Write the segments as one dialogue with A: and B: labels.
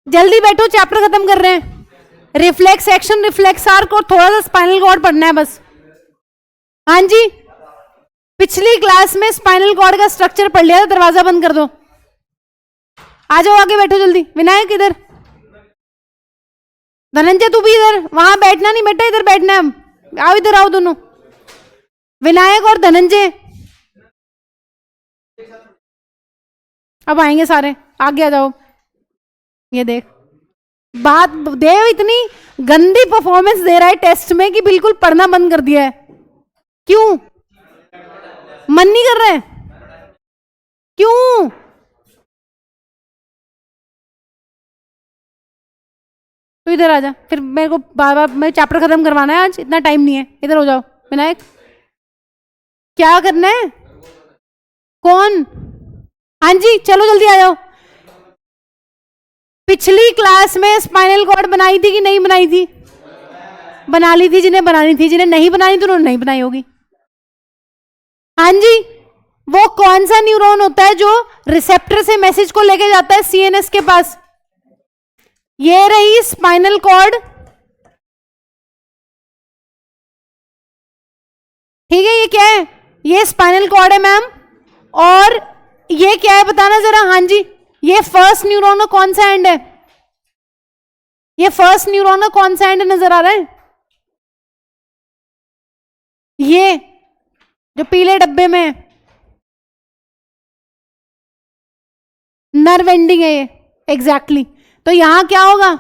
A: जल्दी बैठो, चैप्टर खत्म कर रहे हैं। रिफ्लेक्स एक्शन, रिफ्लेक्स आर्क और थोड़ा सा स्पाइनल कॉर्ड पढ़ना है बस। हाँ जी, पिछली क्लास में स्पाइनल कॉर्ड का स्ट्रक्चर पढ़ लिया था। दरवाजा बंद कर दो, आ जाओ आगे बैठो जल्दी। विनायक इधर, धनंजय तू भी इधर, वहां बैठना नहीं बेटा, इधर बैठना है। आओ इधर आओ दोनों, विनायक और धनंजय अब आएंगे सारे, आगे आ जाओ। ये देख, बात देव इतनी गंदी परफॉर्मेंस दे रहा है टेस्ट में कि बिल्कुल पढ़ना बंद कर दिया है। क्यों मन नहीं कर रहा है? क्यों? तो इधर आ जा, फिर मेरे को बार बार मैं चैप्टर खत्म करवाना है आज, इतना टाइम नहीं है। इधर हो जाओ विनायक, क्या करना है? कौन? हाँ जी चलो जल्दी आ जाओ। पिछली क्लास में स्पाइनल कॉर्ड बनाई थी कि नहीं बनाई थी? बना ली थी जिन्हें बनानी थी, जिन्हें नहीं बनानी थी उन्होंने नहीं बनाई होगी। हाँ जी, वो कौन सा न्यूरॉन होता है जो रिसेप्टर से मैसेज को लेके जाता है सीएनएस के पास? ये रही स्पाइनल कॉर्ड, ठीक है। ये क्या है? ये स्पाइनल कॉर्ड है मैम। और ये क्या है बताना जरा। हाँ जी, ये फर्स्ट न्यूरॉन का कौन सा एंड है? ये फर्स्ट न्यूरॉन का कौन सा एंड नजर आ रहा है? ये जो पीले डब्बे में है, नर्व एंडिंग है ये, एग्जैक्टली। तो यहां क्या होगा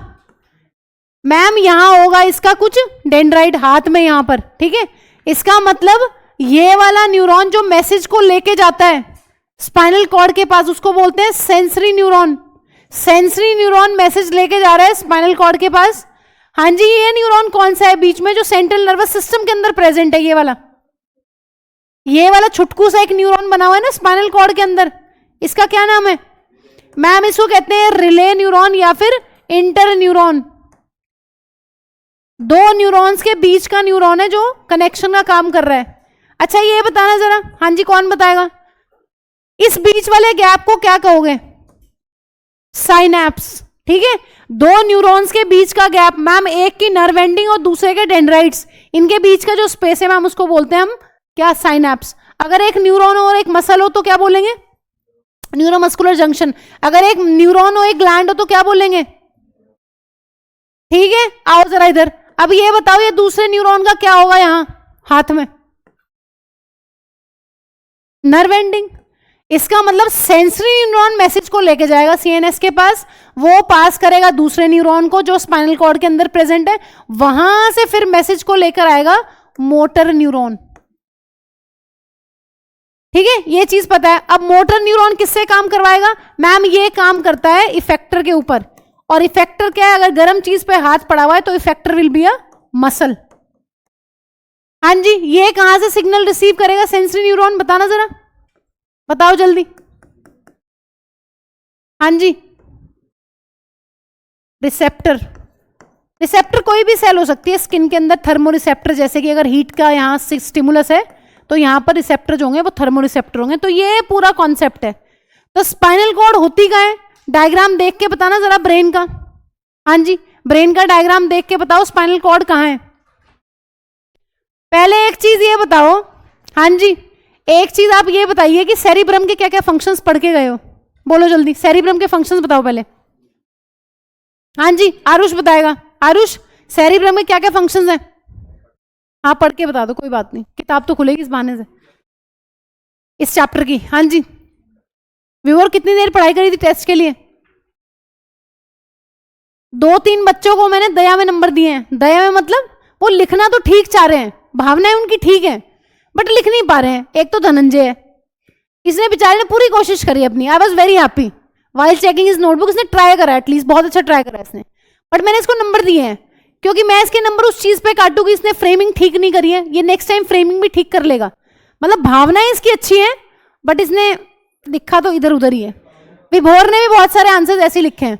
A: मैम? यहां होगा इसका कुछ डेंड्राइट हाथ में यहां पर, ठीक है। इसका मतलब ये वाला न्यूरॉन जो मैसेज को लेके जाता है स्पाइनल कॉर्ड के पास, उसको बोलते हैं sensory neuron. Sensory neuron message लेके जा रहा है स्पाइनल कॉर्ड के पास। हाँ जी, ये न्यूरॉन कौन सा है बीच में जो सेंट्रल नर्वस सिस्टम के अंदर प्रेजेंट है? ये वाला छुटकू सा एक न्यूरॉन बना हुआ है ना स्पाइनल कॉर्ड के अंदर, इसका क्या नाम है मैम? इसको कहते हैं रिले न्यूरॉन या फिर इंटर न्यूरॉन। दो न्यूरॉन्स के बीच का न्यूरॉन है जो कनेक्शन का काम कर रहा है। अच्छा ये बताना जरा, हाँ जी कौन बताएगा, इस बीच वाले गैप को क्या कहोगे? साइनैप्स, ठीक है। दो न्यूरॉन्स के बीच का गैप मैम, एक की नर्व एंडिंग और दूसरे के डेंड्राइट्स, इनके बीच का जो स्पेस है मैम उसको बोलते हैं हम क्या? साइनैप्स। अगर एक न्यूरॉन और एक मसल हो तो क्या बोलेंगे? Neuromuscular junction. अगर एक न्यूरॉन हो एक ग्लैंड हो तो क्या बोलेंगे? ठीक है, आओ जरा इधर। अब ये बताओ, ये दूसरे न्यूरॉन का क्या होगा यहां हाथ में? Nerve ending. इसका मतलब सेंसरी न्यूरॉन मैसेज को लेके जाएगा सीएनएस के पास, वो पास करेगा दूसरे न्यूरॉन को जो स्पाइनल कॉर्ड के अंदर प्रेजेंट है, वहां से फिर मैसेज को लेकर आएगा मोटर न्यूरॉन, ठीक है। ये चीज पता है। अब मोटर न्यूरॉन किससे काम करवाएगा मैम? ये काम करता है इफेक्टर के ऊपर। और इफेक्टर क्या है? अगर गर्म चीज पे हाथ पड़ा हुआ है तो effector will be a muscle. हाँ जी, ये कहां से सिग्नल रिसीव करेगा सेंसरी न्यूरॉन? बताना जरा, बताओ जल्दी। हाँ जी, रिसेप्टर। रिसेप्टर कोई भी सेल हो सकती है स्किन के अंदर, थर्मो रिसेप्टर, जैसे कि अगर हीट का यहाँ स्टिमुलस है तो यहां पर रिसेप्टर जो होंगे वो थर्मो रिसेप्टर होंगे। तो ये पूरा कॉन्सेप्ट है। तो स्पाइनल कॉर्ड होती क्या है? डायग्राम देख के बताना जरा ब्रेन का। हाँ जी, ब्रेन का डायग्राम देख के बताओ स्पाइनल कॉर्ड कहाँ है। पहले एक चीज ये बताओ, हाँ जी एक चीज आप ये बताइए कि सेरिब्रम के क्या क्या फंक्शंस पढ़ के गए हो? बोलो जल्दी, सेरिब्रम के फंक्शंस बताओ पहले। हाँ जी, आरुष बताएगा। आरुष, सेरिब्रम में क्या क्या फंक्शंस हैं? हाँ पढ़ के बता दो, कोई बात नहीं, किताब तो खुलेगी इस बहाने से इस चैप्टर की। हाँ जी व्यूअर, कितनी देर पढ़ाई करी थी टेस्ट के लिए? 2-3 बच्चों को मैंने दया में नंबर दिए हैं। दया में मतलब वो लिखना तो ठीक चाह रहे हैं, भावनाएं उनकी ठीक है, बट लिख नहीं पा रहे हैं। एक तो धनंजय है, इसने बेचारे ने पूरी कोशिश करी अपनी। I was very happy while checking is notebook. इसने ट्राई करा, एटलीस्ट बहुत अच्छा ट्राई करा इसने, बट मैंने इसको नंबर दिए हैं क्योंकि मैं इसके नंबर उस चीज पे काटू कि इसने फ्रेमिंग ठीक नहीं करी है। ये नेक्स्ट टाइम फ्रेमिंग भी ठीक कर लेगा। मतलब भावनाएं इसकी अच्छी हैं, बट इसने लिखा तो इधर उधर ही है। विभोर ने भी बहुत सारे आंसर्स ऐसे लिखे हैं,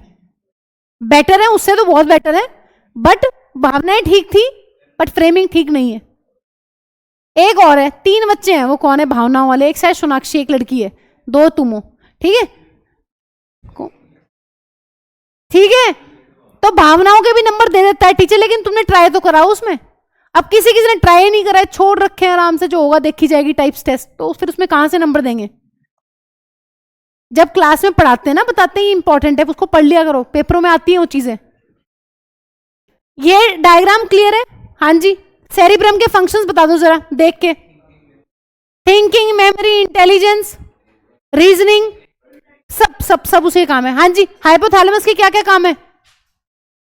A: बेटर है उससे तो बहुत बेटर है, बट भावनाएं ठीक थी बट फ्रेमिंग ठीक नहीं है। एक और है, 3 बच्चे हैं, वो कौन है भावनाओं वाले? एक शायद सोनाक्षी, एक लड़की है, 2 तुम हो, ठीक है। ठीक है, तो भावनाओं के भी नंबर दे देता है टीचर, लेकिन तुमने ट्राई तो कराओ उसमें। अब किसी किसी ने ट्राई नहीं करा है, छोड़ रखे हैं आराम से, जो होगा देखी जाएगी टाइप्स टेस्ट, तो फिर उसमें कहां से नंबर देंगे। जब क्लास में पढ़ाते हैं ना, बताते हैं इंपॉर्टेंट है, उसको पढ़ लिया करो, पेपरों में आती है वो चीजें। ये डायग्राम क्लियर है? हाँ जी। सेरिब्रम के फंक्शंस बता दो जरा देख के। थिंकिंग, मेमोरी, इंटेलिजेंस, रीजनिंग, सब सब सब उसे काम है। हाँ जी। हाइपोथैलेमस के क्या क्या काम है?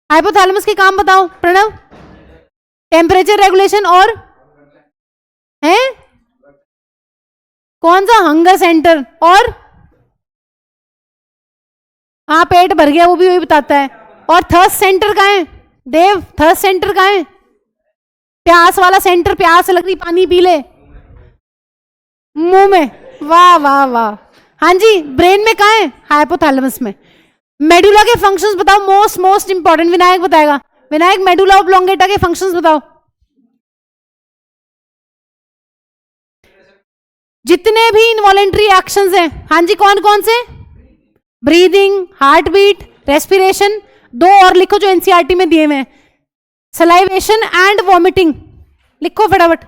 A: हाइपोथैलेमस के काम बताओ प्रणव। टेम्परेचर रेगुलेशन, और है कौन सा? हंगर सेंटर, और हाँ पेट भर गया वो भी वही बताता है। और थर्स्ट सेंटर कहाँ है देव? थर्स्ट सेंटर कहाँ है? प्यास वाला सेंटर, प्यास लग रही पानी पी ले मुंह में। वाह वाह वाह। हाँ जी। ब्रेन में कहाँ है? हाइपोथैलेमस में। मेडुला के फंक्शंस बताओ, मोस्ट मोस्ट इंपॉर्टेंट। विनायक बताएगा। विनायक मेडुला ऑब्लोंगेटा के फंक्शंस बताओ। जितने भी इनवॉलेंट्री एक्शंस हैं, हाँ जी, कौन कौन से? Breathing, heart beat, respiration. दो और लिखो जो एनसीईआरटी में दिए हुए हैं, सलाइवेशन एंड वॉमिटिंग। लिखो फटाफट।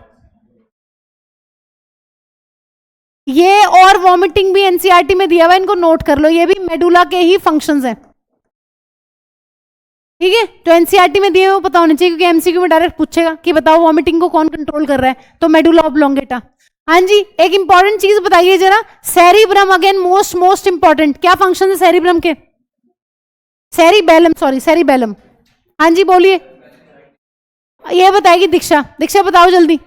A: ये और वॉमिटिंग भी एनसीईआरटी में दिया हुआ है, इनको नोट कर लो, ये भी मेडुला के ही फंक्शंस हैं। ठीक है, जो एनसीईआरटी में दिए हुए वो पता होना चाहिए, क्योंकि एमसीक्यू में डायरेक्ट पूछेगा कि बताओ वॉमिटिंग को कौन कंट्रोल कर रहा है, तो मेडुला ऑब्लोंगेटा। हाँ जी। एक इंपॉर्टेंट चीज बताइए जरा, cerebrum again most most important. क्या फंक्शन है सेरिब्रम के? Cerebellum, sorry cerebellum. हाँ जी बोलिए। ये बताएगी दीक्षा। दीक्षा बताओ जल्दी।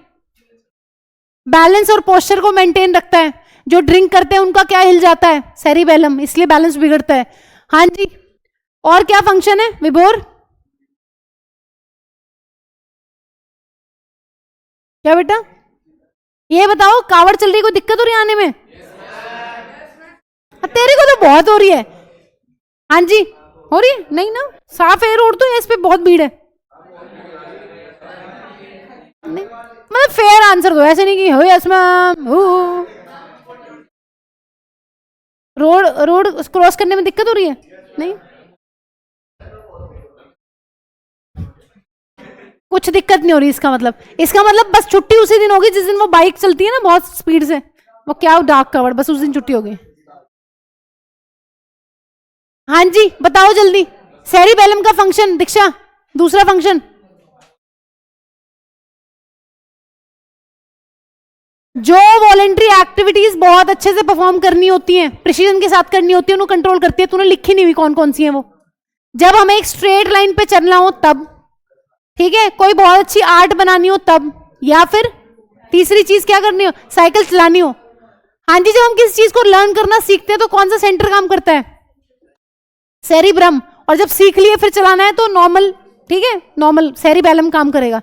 A: बैलेंस और पोस्चर को मेंटेन रखता है। जो ड्रिंक करते हैं उनका क्या हिल जाता है? सेरिबेलम, इसलिए बैलेंस बिगड़ता है। हाँ जी। और क्या फंक्शन है विभोर? क्या बेटा? ये बताओ, कावड़ चल रही, कोई दिक्कत हो रही है आने में? तेरे को तो बहुत हो रही है। हाँ जी। हो रही है? नहीं ना, साफ है रोड तो, इस पे बहुत भीड़ है। नहीं मतलब फेयर आंसर दो, ऐसे नहीं कि हो yes ma'am. Road road cross करने में दिक्कत हो रही है? नहीं, कुछ दिक्कत नहीं हो रही इसका मतलब बस छुट्टी उसी दिन होगी जिस दिन वो बाइक चलती है ना बहुत स्पीड से, वो क्या डार्क कवर, बस उस दिन छुट्टी होगी। हाँ जी बताओ जल्दी। सेरिबेलम का फंक्शन दीक्षा, दूसरा फंक्शन। जो वॉलेंट्री एक्टिविटीज बहुत अच्छे से परफॉर्म करनी होती हैं, प्रिसीजन के साथ करनी होती है, उन्हें कंट्रोल करती है। तूने लिखी नहीं हुई कौन कौन सी है वो। जब हमें एक स्ट्रेट लाइन पे चलना हो तब, ठीक है, कोई बहुत अच्छी आर्ट बनानी हो तब, या फिर तीसरी चीज क्या करनी हो, साइकिल चलानी हो। हाँ जी, जब हम किसी चीज को लर्न करना सीखते हैं तो कौन सा सेंटर काम करता है? सेरिब्रम। और जब सीख लिए फिर चलाना है तो नॉर्मल, ठीक है, नॉर्मल सेरिबेलम काम करेगा।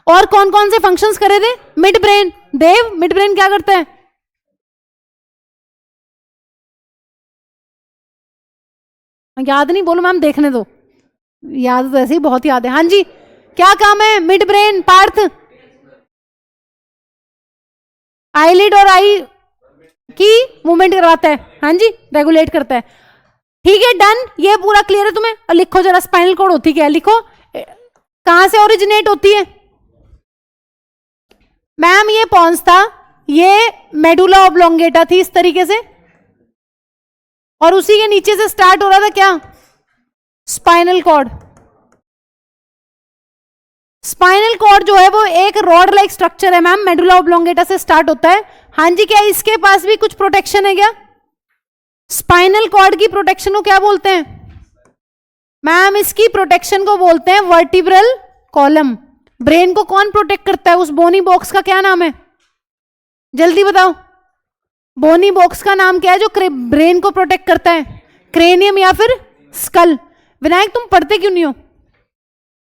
A: और कौन कौन से फंक्शंस करे थे? Mid brain. Dev, mid brain क्या करता है? याद नहीं, बोलो मैम देखने दो। याद तो ऐसे ही बहुत याद है। हाँ जी, क्या काम है मिड ब्रेन? पार्थ, आईलिड और आई की मूवमेंट करवाता है। हाँ जी, रेगुलेट करता है। ठीक है डन, ये पूरा क्लियर है तुम्हें? और लिखो जरा, स्पाइनल कॉर्ड होती क्या है? लिखो, कहां से ओरिजिनेट होती है? मैम ये पॉन्स था, ये मेडुला ऑब्लोंगेटा थी इस तरीके से, और उसी के नीचे से स्टार्ट हो रहा था क्या? Spinal cord. स्पाइनल कॉर्ड जो है वो एक रॉड लाइक स्ट्रक्चर है मैम, मेडुला ऑब्लोंगेटा से स्टार्ट होता है। हाँ जी, क्या इसके पास भी कुछ प्रोटेक्शन है क्या? स्पाइनल कॉर्ड की प्रोटेक्शन को क्या बोलते हैं मैम? इसकी प्रोटेक्शन को बोलते हैं वर्टिब्रल कॉलम। ब्रेन को कौन प्रोटेक्ट करता है? उस बोनी बॉक्स का क्या नाम है? जल्दी बताओ, बोनी बॉक्स का नाम क्या है जो ब्रेन को प्रोटेक्ट करता है? क्रेनियम या फिर स्कल? विनायक तुम पढ़ते क्यों नहीं हो?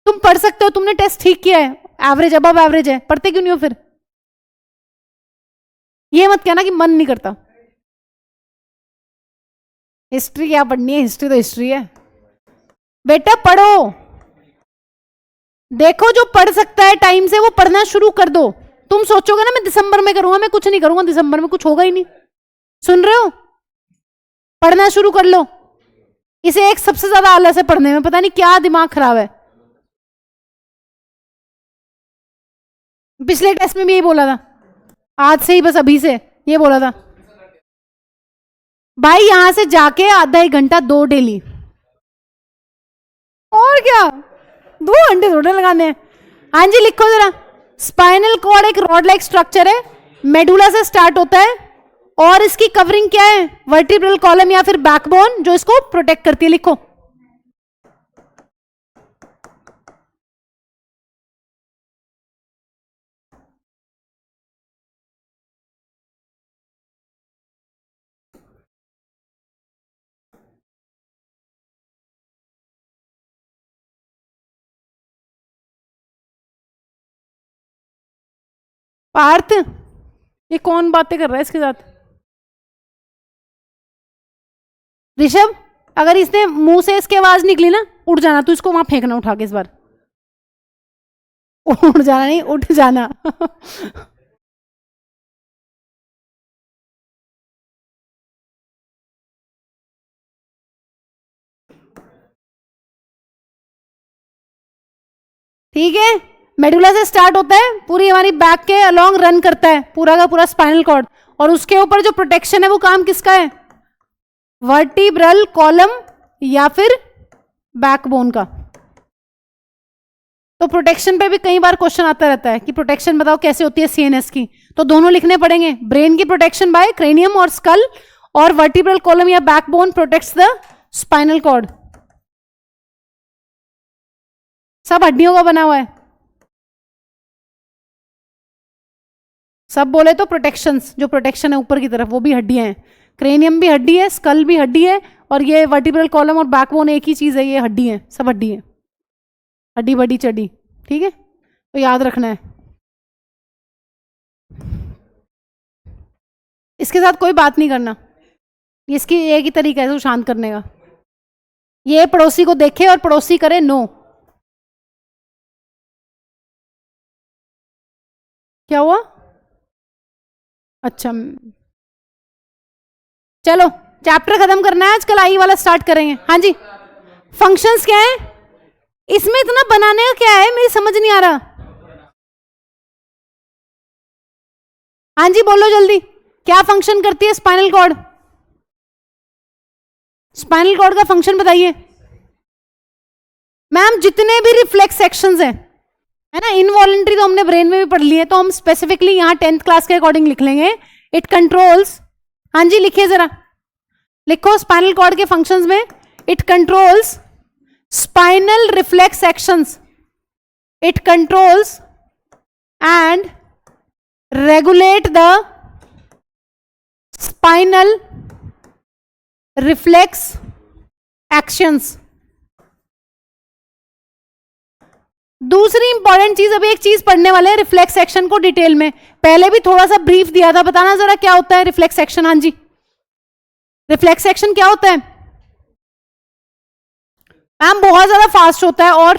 A: तुम पढ़ सकते हो, तुमने टेस्ट ठीक किया है, एवरेज अबव एवरेज है, पढ़ते क्यों नहीं हो फिर? ये मत कहना कि मन नहीं करता। हिस्ट्री क्या पढ़नी है, हिस्ट्री तो हिस्ट्री है बेटा, पढ़ो। देखो जो पढ़ सकता है टाइम से वो पढ़ना शुरू कर दो। तुम सोचोगे ना मैं दिसंबर में करूंगा, मैं कुछ नहीं करूंगा दिसंबर में, कुछ होगा ही नहीं। सुन रहे हो? पढ़ना शुरू कर लो। इसे एक सबसे ज्यादा आलस है पढ़ने में, पता नहीं क्या दिमाग खराब है। पिछले टेस्ट में भी यही बोला था, आज से ही, बस अभी से ये बोला था भाई, यहां से जाके आधा एक घंटा दो डेली, और क्या 2 घंटे थोड़े लगाने हैं। हाँ जी लिखो जरा। स्पाइनल कॉर्ड एक रॉड लाइक स्ट्रक्चर है, मेडुला से स्टार्ट होता है, और इसकी कवरिंग क्या है? वर्टिब्रल कॉलम या फिर बैकबोन, जो इसको प्रोटेक्ट करती है। लिखो। पार्थ, ये कौन बातें कर रहा है इसके साथ? ऋषभ, अगर इसने मुंह से इसकी आवाज निकली ना, उठ जाना, तू इसको वहां फेंकना उठा के इस बार। उठ जाना नहीं, उठ जाना। ठीक है, मेडुला से स्टार्ट होता है, पूरी हमारी बैक के अलोंग रन करता है पूरा का पूरा स्पाइनल कॉर्ड, और उसके ऊपर जो प्रोटेक्शन है वो काम किसका है? वर्टिब्रल कॉलम या फिर बैकबोन का। तो प्रोटेक्शन पे भी कई बार क्वेश्चन आता रहता है कि प्रोटेक्शन बताओ कैसे होती है सीएनएस की, तो दोनों लिखने पड़ेंगे। ब्रेन की प्रोटेक्शन बाय क्रेनियम और स्कल, और वर्टिब्रल कॉलम या backbone protects the spinal cord. सब हड्डियों का बना हुआ है, सब बोले तो प्रोटेक्शंस, जो प्रोटेक्शन है ऊपर की तरफ वो भी हड्डियां हैं। क्रेनियम भी हड्डी है, स्कल भी हड्डी है, और ये वर्टिब्रल कॉलम और बैकबोन एक ही चीज है, ये हड्डी है, सब हड्डी है, हड्डी बड़ी चड्डी। ठीक है, तो याद रखना है। इसके साथ कोई बात नहीं करना, इसकी एक ही तरीका है इसको शांत करने का, ये पड़ोसी को देखे और पड़ोसी करे नो। क्या हुआ? अच्छा चलो चैप्टर खत्म करना है, आजकल आई वाला स्टार्ट करेंगे। हाँ जी, फंक्शंस क्या है इसमें, इतना बनाने का क्या है, मेरी समझ नहीं आ रहा। हाँ जी बोलो जल्दी, क्या फंक्शन करती है स्पाइनल कॉर्ड? स्पाइनल कॉर्ड का फंक्शन बताइए मैम। जितने भी रिफ्लेक्स सेक्शंस हैं, है ना, इनवॉलेंट्री तो हमने ब्रेन में भी पढ़ ली है, तो हम स्पेसिफिकली यहां 10th क्लास के अकॉर्डिंग लिख लेंगे। इट कंट्रोल्स, हाँ जी लिखिए जरा, लिखो स्पाइनल कॉर्ड के फंक्शंस में, it controls spinal reflex actions, it controls and regulate the spinal reflex actions. दूसरी इंपॉर्टेंट चीज, अभी एक चीज पढ़ने वाले हैं रिफ्लेक्स एक्शन को डिटेल में, पहले भी थोड़ा सा ब्रीफ दिया था, बताना जरा क्या होता है रिफ्लेक्स एक्शन। हाँ जी, रिफ्लेक्स एक्शन क्या होता है मैम? बहुत ज्यादा फास्ट होता है और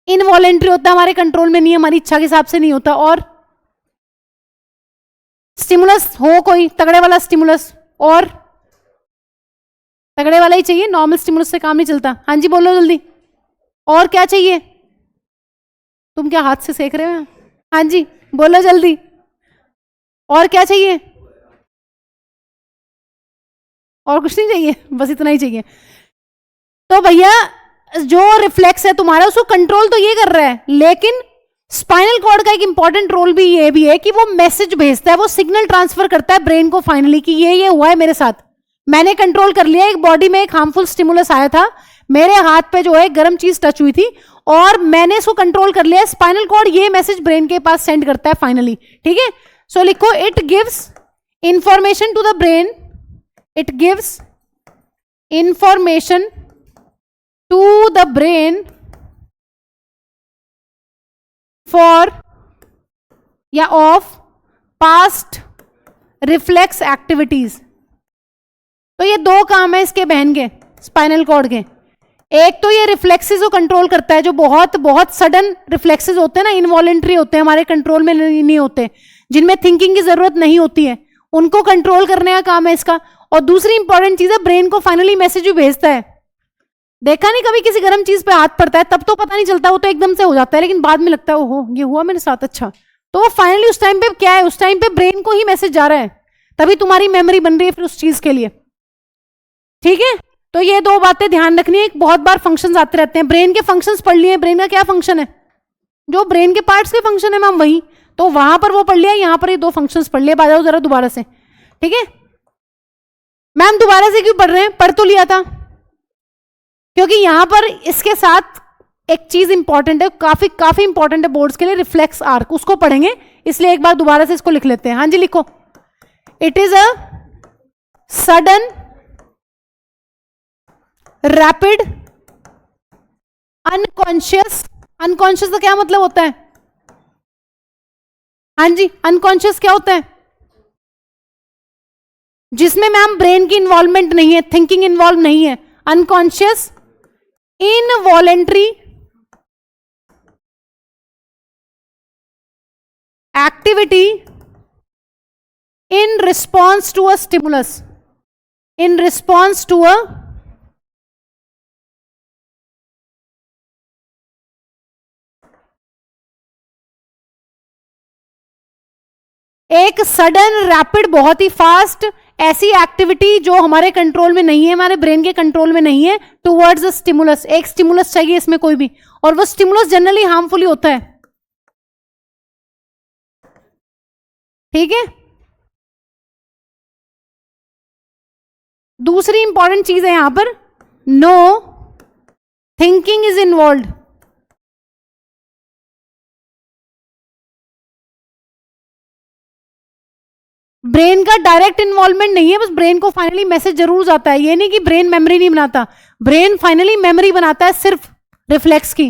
A: इनवॉलेंट्री होता है, हमारे कंट्रोल में नहीं है, हमारी इच्छा के हिसाब से नहीं होता, और स्टिमुलस हो कोई तगड़े वाला स्टिमुलस, और तगड़े वाला ही चाहिए, नॉर्मल स्टिमुलस से काम नहीं चलता। हाँ जी बोलो जल्दी, और क्या चाहिए? तुम क्या हाथ से सेक रहे हो? हाँ जी बोलो जल्दी, और क्या चाहिए? और कुछ नहीं चाहिए, बस इतना ही चाहिए। तो भैया जो रिफ्लेक्स है तुम्हारा, उसको कंट्रोल तो ये कर रहा है, लेकिन स्पाइनल कॉर्ड का एक इंपॉर्टेंट रोल भी ये भी है कि वो मैसेज भेजता है, वो सिग्नल ट्रांसफर करता है ब्रेन को फाइनली कि ये हुआ है मेरे साथ, मैंने कंट्रोल कर लिया। एक बॉडी में एक हार्मफुल स्टिमुलस आया था, मेरे हाथ पे जो है गर्म चीज टच हुई थी, और मैंने इसको कंट्रोल कर लिया। स्पाइनल कॉर्ड ये मैसेज ब्रेन के पास सेंड करता है फाइनली। ठीक है, सो लिखो, it gives information to the brain, it gives information to the brain for या ऑफ पास्ट रिफ्लेक्स एक्टिविटीज। तो ये दो काम है इसके बहन के, स्पाइनल कॉर्ड के। एक तो ये रिफ्लेक्सेस को कंट्रोल करता है, जो बहुत बहुत सडन रिफ्लेक्सेस होते हैं ना, इनवॉलेंट्री होते हैं, हमारे कंट्रोल में नहीं होते, जिनमें थिंकिंग की जरूरत नहीं होती है, उनको कंट्रोल करने का काम है इसका। और दूसरी इंपॉर्टेंट चीज है, ब्रेन को फाइनली मैसेज भी भेजता है। देखा नहीं कभी किसी गर्म चीज पे हाथ पड़ता है, तब तो पता नहीं चलता, वो तो एकदम से हो जाता है, लेकिन बाद में लगता है ओहो ये हुआ मेरे साथ, अच्छा। तो वो फाइनली उस टाइम पे क्या है, उस टाइम पे ब्रेन को ही मैसेज जा रहा है, तभी तुम्हारी मेमोरी बन रही है फिर उस चीज के लिए। ठीक है, तो ये दो बातें ध्यान रखनी है। बहुत बार फंक्शंस आते रहते हैं, ब्रेन के फंक्शंस पढ़ लिए, ब्रेन का क्या फंक्शन है, जो ब्रेन के पार्ट्स के फंक्शन है मैम वही, तो वहां पर वो पढ़ लिया, यहां पर ये दो फंक्शंस पढ़ लिए। बाजाओ जरा दोबारा से, ठीक है मैम। दोबारा से क्यों पढ़ रहे हैं, पढ़ तो लिया था, क्योंकि यहां पर इसके साथ एक चीज इंपॉर्टेंट है, काफी काफी इंपॉर्टेंट है बोर्ड्स के लिए, रिफ्लेक्स आर्क, उसको पढ़ेंगे, इसलिए एक बार दोबारा से इसको लिख लेते हैं। हाँ जी लिखो, it is a sudden rapid unconscious, unconscious का क्या मतलब होता है, हाँ जी अनकॉन्शियस क्या होता है, जिसमें मैम ब्रेन की इन्वॉल्वमेंट नहीं है, थिंकिंग इन्वॉल्व नहीं है। Unconscious involuntary activity in response to a stimulus, in response to a एक सडन रैपिड, बहुत ही फास्ट ऐसी एक्टिविटी जो हमारे कंट्रोल में नहीं है, हमारे ब्रेन के कंट्रोल में नहीं है, टुवर्ड्स अ स्टिमुलस। एक स्टिमुलस चाहिए इसमें कोई भी, और वो स्टिमुलस जनरली हार्मफुल होता है। ठीक है, दूसरी इंपॉर्टेंट चीज है यहां पर, no thinking is involve. Brain का डायरेक्ट इन्वॉल्वमेंट नहीं है, बस ब्रेन को फाइनली मैसेज जरूर जाता है। ये नहीं कि ब्रेन मेमोरी नहीं बनाता, ब्रेन फाइनली मेमोरी बनाता है सिर्फ रिफ्लेक्स की,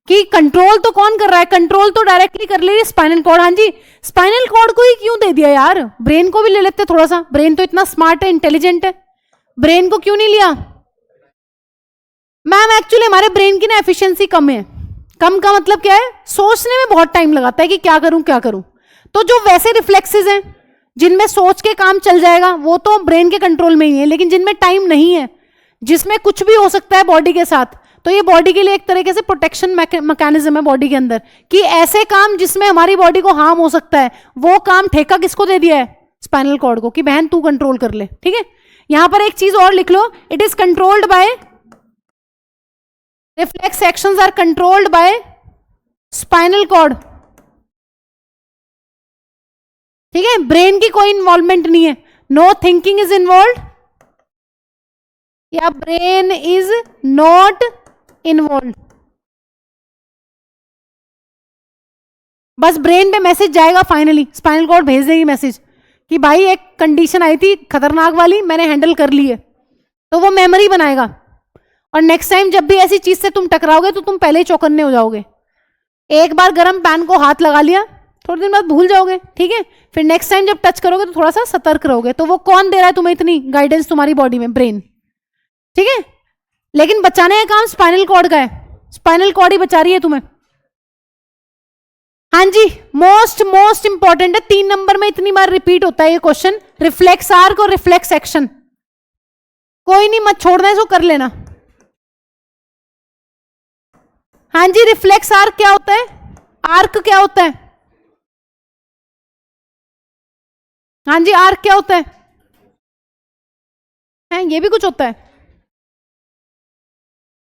A: कि कंट्रोल तो कौन कर रहा है, कंट्रोल तो डायरेक्टली कर ले रही स्पाइनल कॉर्ड। हाँ जी, स्पाइनल कॉर्ड को ही क्यों दे दिया यार, ब्रेन को भी ले लेते थोड़ा सा, ब्रेन तो इतना स्मार्ट है, इंटेलिजेंट है, ब्रेन को क्यों नहीं लिया मैम। एक्चुअली हमारे ब्रेन की ना एफिशिएंसी कम है, कम का मतलब क्या है, सोचने में बहुत टाइम लगाता है कि क्या करूं क्या करूं। तो जो वैसे रिफ्लेक्सेस हैं जिनमें सोच के काम चल जाएगा, वो तो ब्रेन के कंट्रोल में ही है, लेकिन जिनमें टाइम नहीं है, जिसमें कुछ भी हो सकता है बॉडी के साथ, तो ये बॉडी के लिए एक तरीके से प्रोटेक्शन मैकेनिज्म है बॉडी के अंदर, कि ऐसे काम जिसमें हमारी बॉडी को हार्म हो सकता है, वो काम ठेका किसको दे दिया है, स्पाइनल कॉर्ड को, कि बहन तू कंट्रोल कर ले। ठीक है, यहां पर एक चीज और लिख लो, it is controlled by, reflex actions are controlled by spinal cord. ठीक है, ब्रेन की कोई इन्वॉल्वमेंट नहीं है, नो थिंकिंग इज इन्वॉल्व, या ब्रेन इज नॉट इन्वॉल्व। बस ब्रेन पे मैसेज जाएगा, फाइनली स्पाइनल कॉर्ड भेज देगी मैसेज कि भाई एक कंडीशन आई थी खतरनाक वाली, मैंने हैंडल कर ली है, तो वो मेमोरी बनाएगा, और नेक्स्ट टाइम जब भी ऐसी चीज से तुम टकराओगे तो तुम पहले ही चौकन्ने हो जाओगे। एक बार गर्म पैन को हाथ लगा लिया, थोड़े दिन बाद भूल जाओगे। ठीक है, फिर नेक्स्ट टाइम जब टच करोगे तो थोड़ा सा सतर्क रहोगे। तो वो कौन दे रहा है तुम्हें इतनी गाइडेंस, तुम्हारी बॉडी में ब्रेन। ठीक है, लेकिन बचाने का काम स्पाइनल कॉर्ड का है, स्पाइनल कॉर्ड ही बचा रही है तुम्हें। हाँ जी, मोस्ट मोस्ट इंपॉर्टेंट है, 3 नंबर में इतनी बार रिपीट होता है ये क्वेश्चन, रिफ्लेक्स आर्क और रिफ्लेक्स एक्शन। कोई नहीं, मत छोड़ना, इसको कर लेना। हाँ जी, रिफ्लेक्स आर्क क्या होता है, आर्क क्या होता है, हाँ जी आर्क क्या होता है, ये भी कुछ होता है।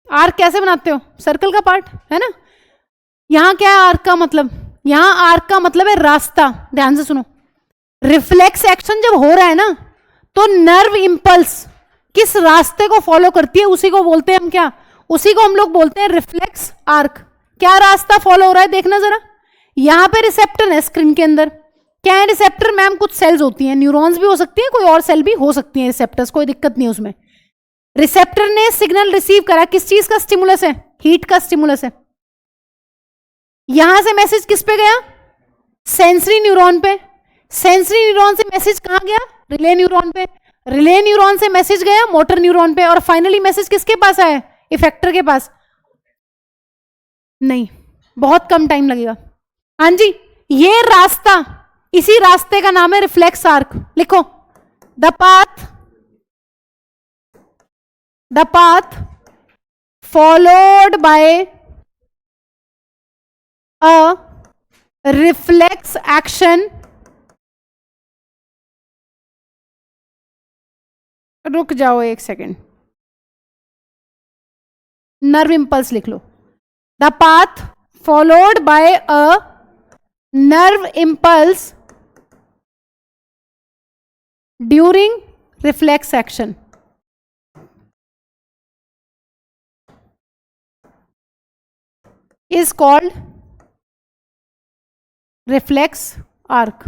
A: आर्क कैसे बनाते हो, सर्कल का पार्ट है ना। यहां क्या है आर्क का मतलब, यहां आर्क का मतलब है रास्ता। ध्यान से सुनो, रिफ्लेक्स एक्शन जब हो रहा है ना, तो नर्व इंपल्स किस रास्ते को फॉलो करती है, उसी को बोलते हैं हम क्या, उसी को हम लोग बोलते हैं रिफ्लेक्स आर्क। क्या रास्ता फॉलो हो रहा है देखना जरा, यहां पे रिसेप्टर है स्क्रीन के अंदर। क्या है रिसेप्टर मैम, कुछ सेल्स होती हैं, न्यूरॉन्स भी हो सकती हैं, कोई और सेल भी हो सकती है रिसेप्टर्स, कोई दिक्कत नहीं है उसमें। रिसेप्टर ने सिग्नल रिसीव करा, किस चीज का स्टिमुलस है, हीट का स्टिमुलस है। यहां से मैसेज किस पे गया, सेंसरी न्यूरॉन पे, सेंसरी न्यूरॉन से मैसेज कहां गया, रिले न्यूरॉन पे, रिले न्यूरॉन से मैसेज गया मोटर न्यूरॉन पे, और फाइनली मैसेज किसके पास आया, इफेक्टर के पास। नहीं, बहुत कम टाइम लगेगा। हाँ जी, ये रास्ता, इसी रास्ते का नाम है रिफ्लेक्स आर्क। लिखो, the path the path followed by a reflex action, रुक जाओ एक सेकेंड, नर्व इंपल्स लिख लो। The path followed by a nerve impulse during reflex action is called reflex arc.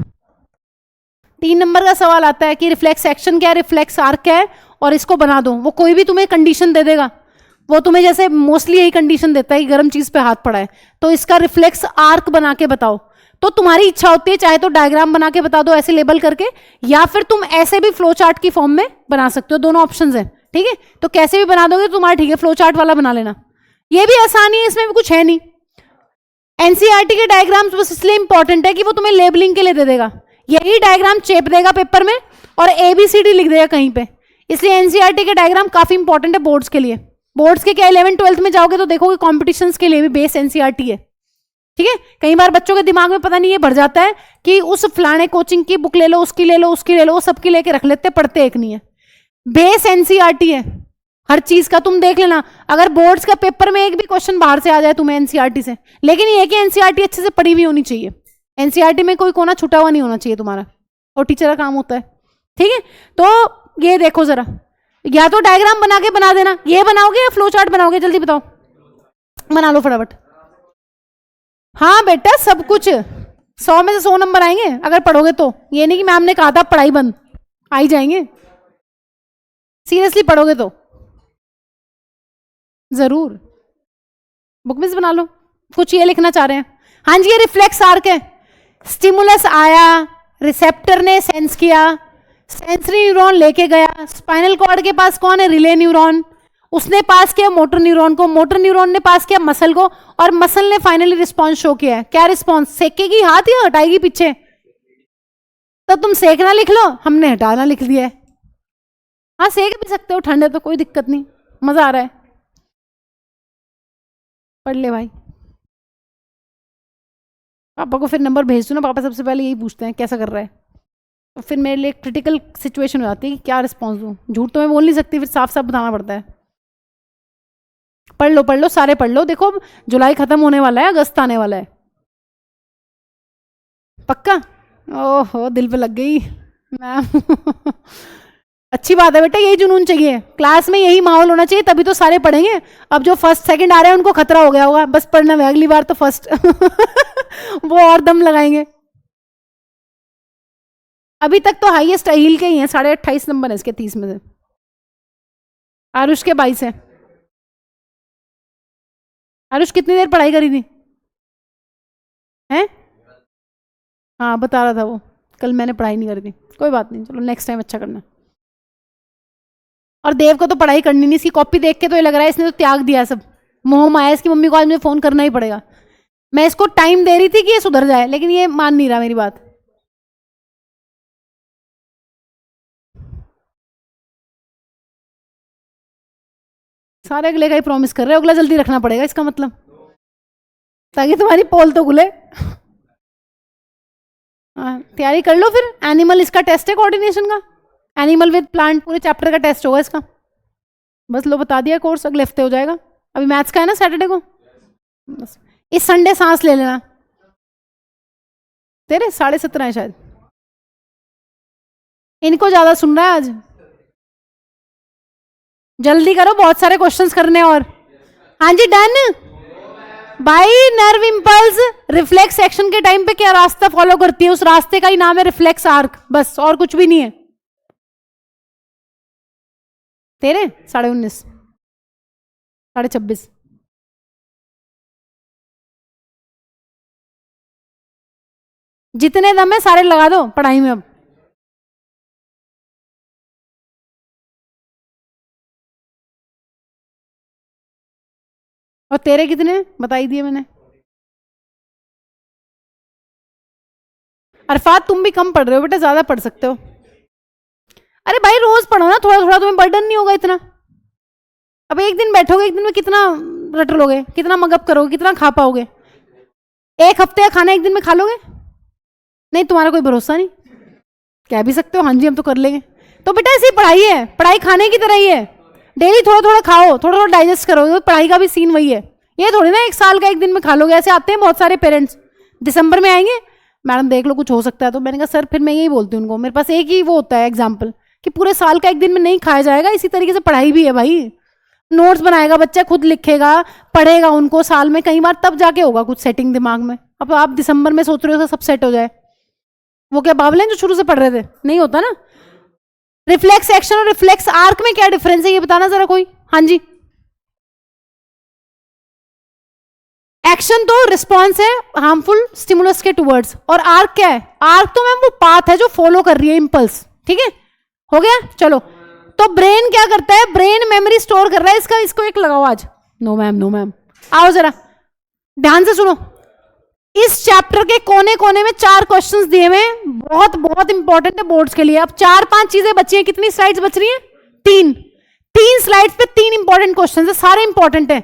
A: 3 number का सवाल आता है कि रिफ्लेक्स एक्शन क्या है, रिफ्लेक्स आर्क क्या है, और इसको बना दो। वो कोई भी तुम्हें कंडीशन दे देगा, वो तुम्हें जैसे मोस्टली यही कंडीशन देता है कि गर्म चीज पे हाथ पड़ा है, तो इसका रिफ्लेक्स आर्क बना के बताओ। तो तुम्हारी इच्छा होती है, चाहे तो डायग्राम बना के बता दो ऐसे लेबल करके, या फिर तुम ऐसे भी फ्लो चार्ट की फॉर्म में बना सकते हो, दोनों ऑप्शंस हैं, ठीक है। तो कैसे भी बना दोगे तुम्हारा ठीक है, फ्लो चार्ट वाला बना लेना, ये भी आसानी है, इसमें भी कुछ है नहीं। एनसीईआरटी के डायग्राम्स बस इसलिए इंपॉर्टेंट है कि वो तुम्हें लेबलिंग के लिए दे देगा, यही डायग्राम चेप देगा पेपर में और ABCD लिख देगा कहीं पे, इसलिए एनसीईआरटी के डायग्राम काफी इंपॉर्टेंट है बोर्ड्स के लिए। बोर्ड्स के क्या 11th 12th में जाओगे तो देखोगे कॉम्पिटिशन्स के लिए भी बेस एनसीईआरटी है, ठीक है। कई बार बच्चों के दिमाग में पता नहीं ये भर जाता है कि उस फलाने कोचिंग की बुक ले लो, उसकी ले लो, उसकी ले लो, वो सबकी लेके रख लेते, पढ़ते एक नहीं है। बेस एनसीईआरटी है हर चीज का, तुम देख लेना अगर बोर्ड्स का पेपर में एक भी क्वेश्चन बाहर से आ जाए तुम्हें एनसीईआरटी से, लेकिन ये कि एनसीईआरटी अच्छे से पढ़ी हुई होनी चाहिए, एनसीईआरटी में कोई कोना छुटा हुआ नहीं होना चाहिए तुम्हारा, और टीचर का काम होता है, ठीक है। तो ये देखो जरा, या तो डायग्राम बना के बना देना, ये बनाओगे या फ्लो चार्ट बनाओगे, जल्दी बताओ, बना लो फटाफट। हाँ बेटा सब कुछ 100 में से 100 नंबर आएंगे अगर पढ़ोगे तो, ये नहीं कि मैम ने कहा था पढ़ाई बंद, आ ही जाएंगे, सीरियसली पढ़ोगे तो जरूर। बुक में से बना लो, कुछ ये लिखना चाह रहे हैं। हाँ जी, ये रिफ्लेक्स आर्क है, स्टिमुलस आया, रिसेप्टर ने सेंस किया, सेंसरी न्यूरॉन लेके गया, स्पाइनल कॉर्ड के पास कौन है, रिले न्यूरॉन, उसने पास किया मोटर न्यूरॉन को, मोटर न्यूरॉन ने पास किया मसल को, और मसल ने फाइनली रिस्पॉन्स शो किया है। क्या रिस्पॉन्स, सेकेगी हाथ या हटाएगी पीछे, तो तुम सेकना लिख लो, हमने हटाना लिख दिया है। हाँ सेक भी सकते हो, ठंड है तो कोई दिक्कत नहीं, मजा आ रहा है, पढ़ ले भाई। पापा को फिर नंबर भेज दो ना, पापा सबसे पहले यही पूछते हैं कैसा कर रहा है, तो फिर मेरे लिए क्रिटिकल सिचुएशन हो जाती है कि क्या रिस्पॉन्स दूँ, झूठ तो मैं बोल नहीं सकती, फिर साफ साफ बताना पड़ता है। पढ़ लो सारे पढ़ लो, देखो जुलाई खत्म होने वाला है, अगस्त आने वाला है, पक्का। ओहो दिल पे लग गई मैम अच्छी बात है बेटा, यही जुनून चाहिए, क्लास में यही माहौल होना चाहिए, तभी तो सारे पढ़ेंगे। अब जो फर्स्ट सेकंड आ रहे हैं उनको खतरा हो गया होगा, बस पढ़ना है अगली बार तो फर्स्ट वो और दम लगाएंगे। अभी तक तो हाईएस्ट अहिल के ही हैं, 28.5 नंबर है इसके 30 में से, आरुष के 22 है। आरुष कितनी देर पढ़ाई करी थी हैं? हाँ बता रहा था वो, कल मैंने पढ़ाई नहीं करी थी, कोई बात नहीं, चलो नेक्स्ट टाइम अच्छा करना। और देव को तो पढ़ाई करनी नहीं, इसकी कॉपी देख के तो ये लग रहा है इसने तो त्याग दिया सब, मोह माया, इसकी मम्मी को आज मुझे फोन करना ही पड़ेगा। मैं इसको टाइम दे रही थी कि ये सुधर जाए, लेकिन ये मान नहीं रहा मेरी बात। सारे अगले का ही प्रॉमिस कर रहे हो, अगला जल्दी रखना पड़ेगा इसका मतलब, ताकि तुम्हारी पोल तो खुले। तैयारी कर लो फिर, एनिमल इसका टेस्ट है कोऑर्डिनेशन का, एनिमल विद प्लांट पूरे चैप्टर का टेस्ट होगा इसका, बस लो बता दिया, कोर्स अगले हफ्ते हो जाएगा। अभी मैथ्स का है ना सैटरडे को, बस इस संडे सांस ले लेना। तेरे 17.5 है शायद, इनको ज्यादा सुन रहा है आज, जल्दी करो बहुत सारे क्वेश्चंस करने और। हाँ जी done. By nerve impulse reflex action के टाइम पे क्या रास्ता फॉलो करती है, उस रास्ते का ही नाम है रिफ्लेक्स आर्क, बस और कुछ भी नहीं है। तेरे 19.5 26.5 जितने दम है सारे लगा दो पढ़ाई में अब। और तेरे कितने बता ही दिए मैंने। अरफात तुम भी कम पढ़ रहे हो बेटा, ज्यादा पढ़ सकते हो। अरे भाई रोज पढ़ो ना, थोड़ा थोड़ा, तुम्हें बर्डन नहीं होगा इतना। अब एक दिन बैठोगे, एक दिन में कितना रट लोगे, कितना मगअप करोगे, कितना खा पाओगे? एक हफ्ते का खाना एक दिन में खा लोगे? नहीं, तुम्हारा कोई भरोसा नहीं। कह भी सकते हो हाँ जी हम तो कर लेंगे। तो बेटा ऐसी पढ़ाई है, पढ़ाई खाने की तरह ही है, डेली थोड़ा थोड़ा खाओ, थोड़ा थोड़ा डाइजेस्ट करो। तो पढ़ाई का भी सीन वही है। ये थोड़ी ना एक साल का एक दिन में खा लोगे। ऐसे आते हैं बहुत सारे पेरेंट्स, दिसंबर में आएंगे, मैडम देख लो कुछ हो सकता है। तो मैंने कहा सर फिर मैं यही बोलती हूँ उनको, मेरे पास एक ही वो होता है एग्जाम्पल कि पूरे साल का एक दिन में नहीं खाया जाएगा। इसी तरीके से पढ़ाई भी है भाई। नोट्स बनाएगा बच्चा, खुद लिखेगा, पढ़ेगा उनको साल में कई बार, तब जाके होगा कुछ सेटिंग दिमाग में। अब आप दिसंबर में सोच रहे हो सब सेट हो जाए, वो क्या बावले हैं जो शुरू से पढ़ रहे थे? नहीं होता ना। रिफ्लेक्स एक्शन और रिफ्लेक्स आर्क में क्या डिफरेंस है ये बताना जरा कोई। हाँ जी, एक्शन तो रिस्पॉन्स है हार्मफुल स्टिमुलस के टुवर्ड्स, और आर्क क्या है? आर्क तो मैम वो पाथ है जो फॉलो कर रही है इंपल्स। ठीक है, हो गया। चलो, तो ब्रेन क्या करता है? ब्रेन मेमोरी स्टोर कर रहा है। इसको एक लगाओ आज। नो मैम, नो मैम, आओ जरा ध्यान से सुनो। इस चैप्टर के कोने कोने में 4 क्वेश्चंस दिए हुए हैं, बहुत बहुत इंपॉर्टेंट है बोर्ड्स के लिए। अब 4-5 चीजें बची हैं। कितनी स्लाइड्स बच रही हैं? 3 स्लाइड्स पे 3 इंपॉर्टेंट क्वेश्चंस है, सारे इंपॉर्टेंट है।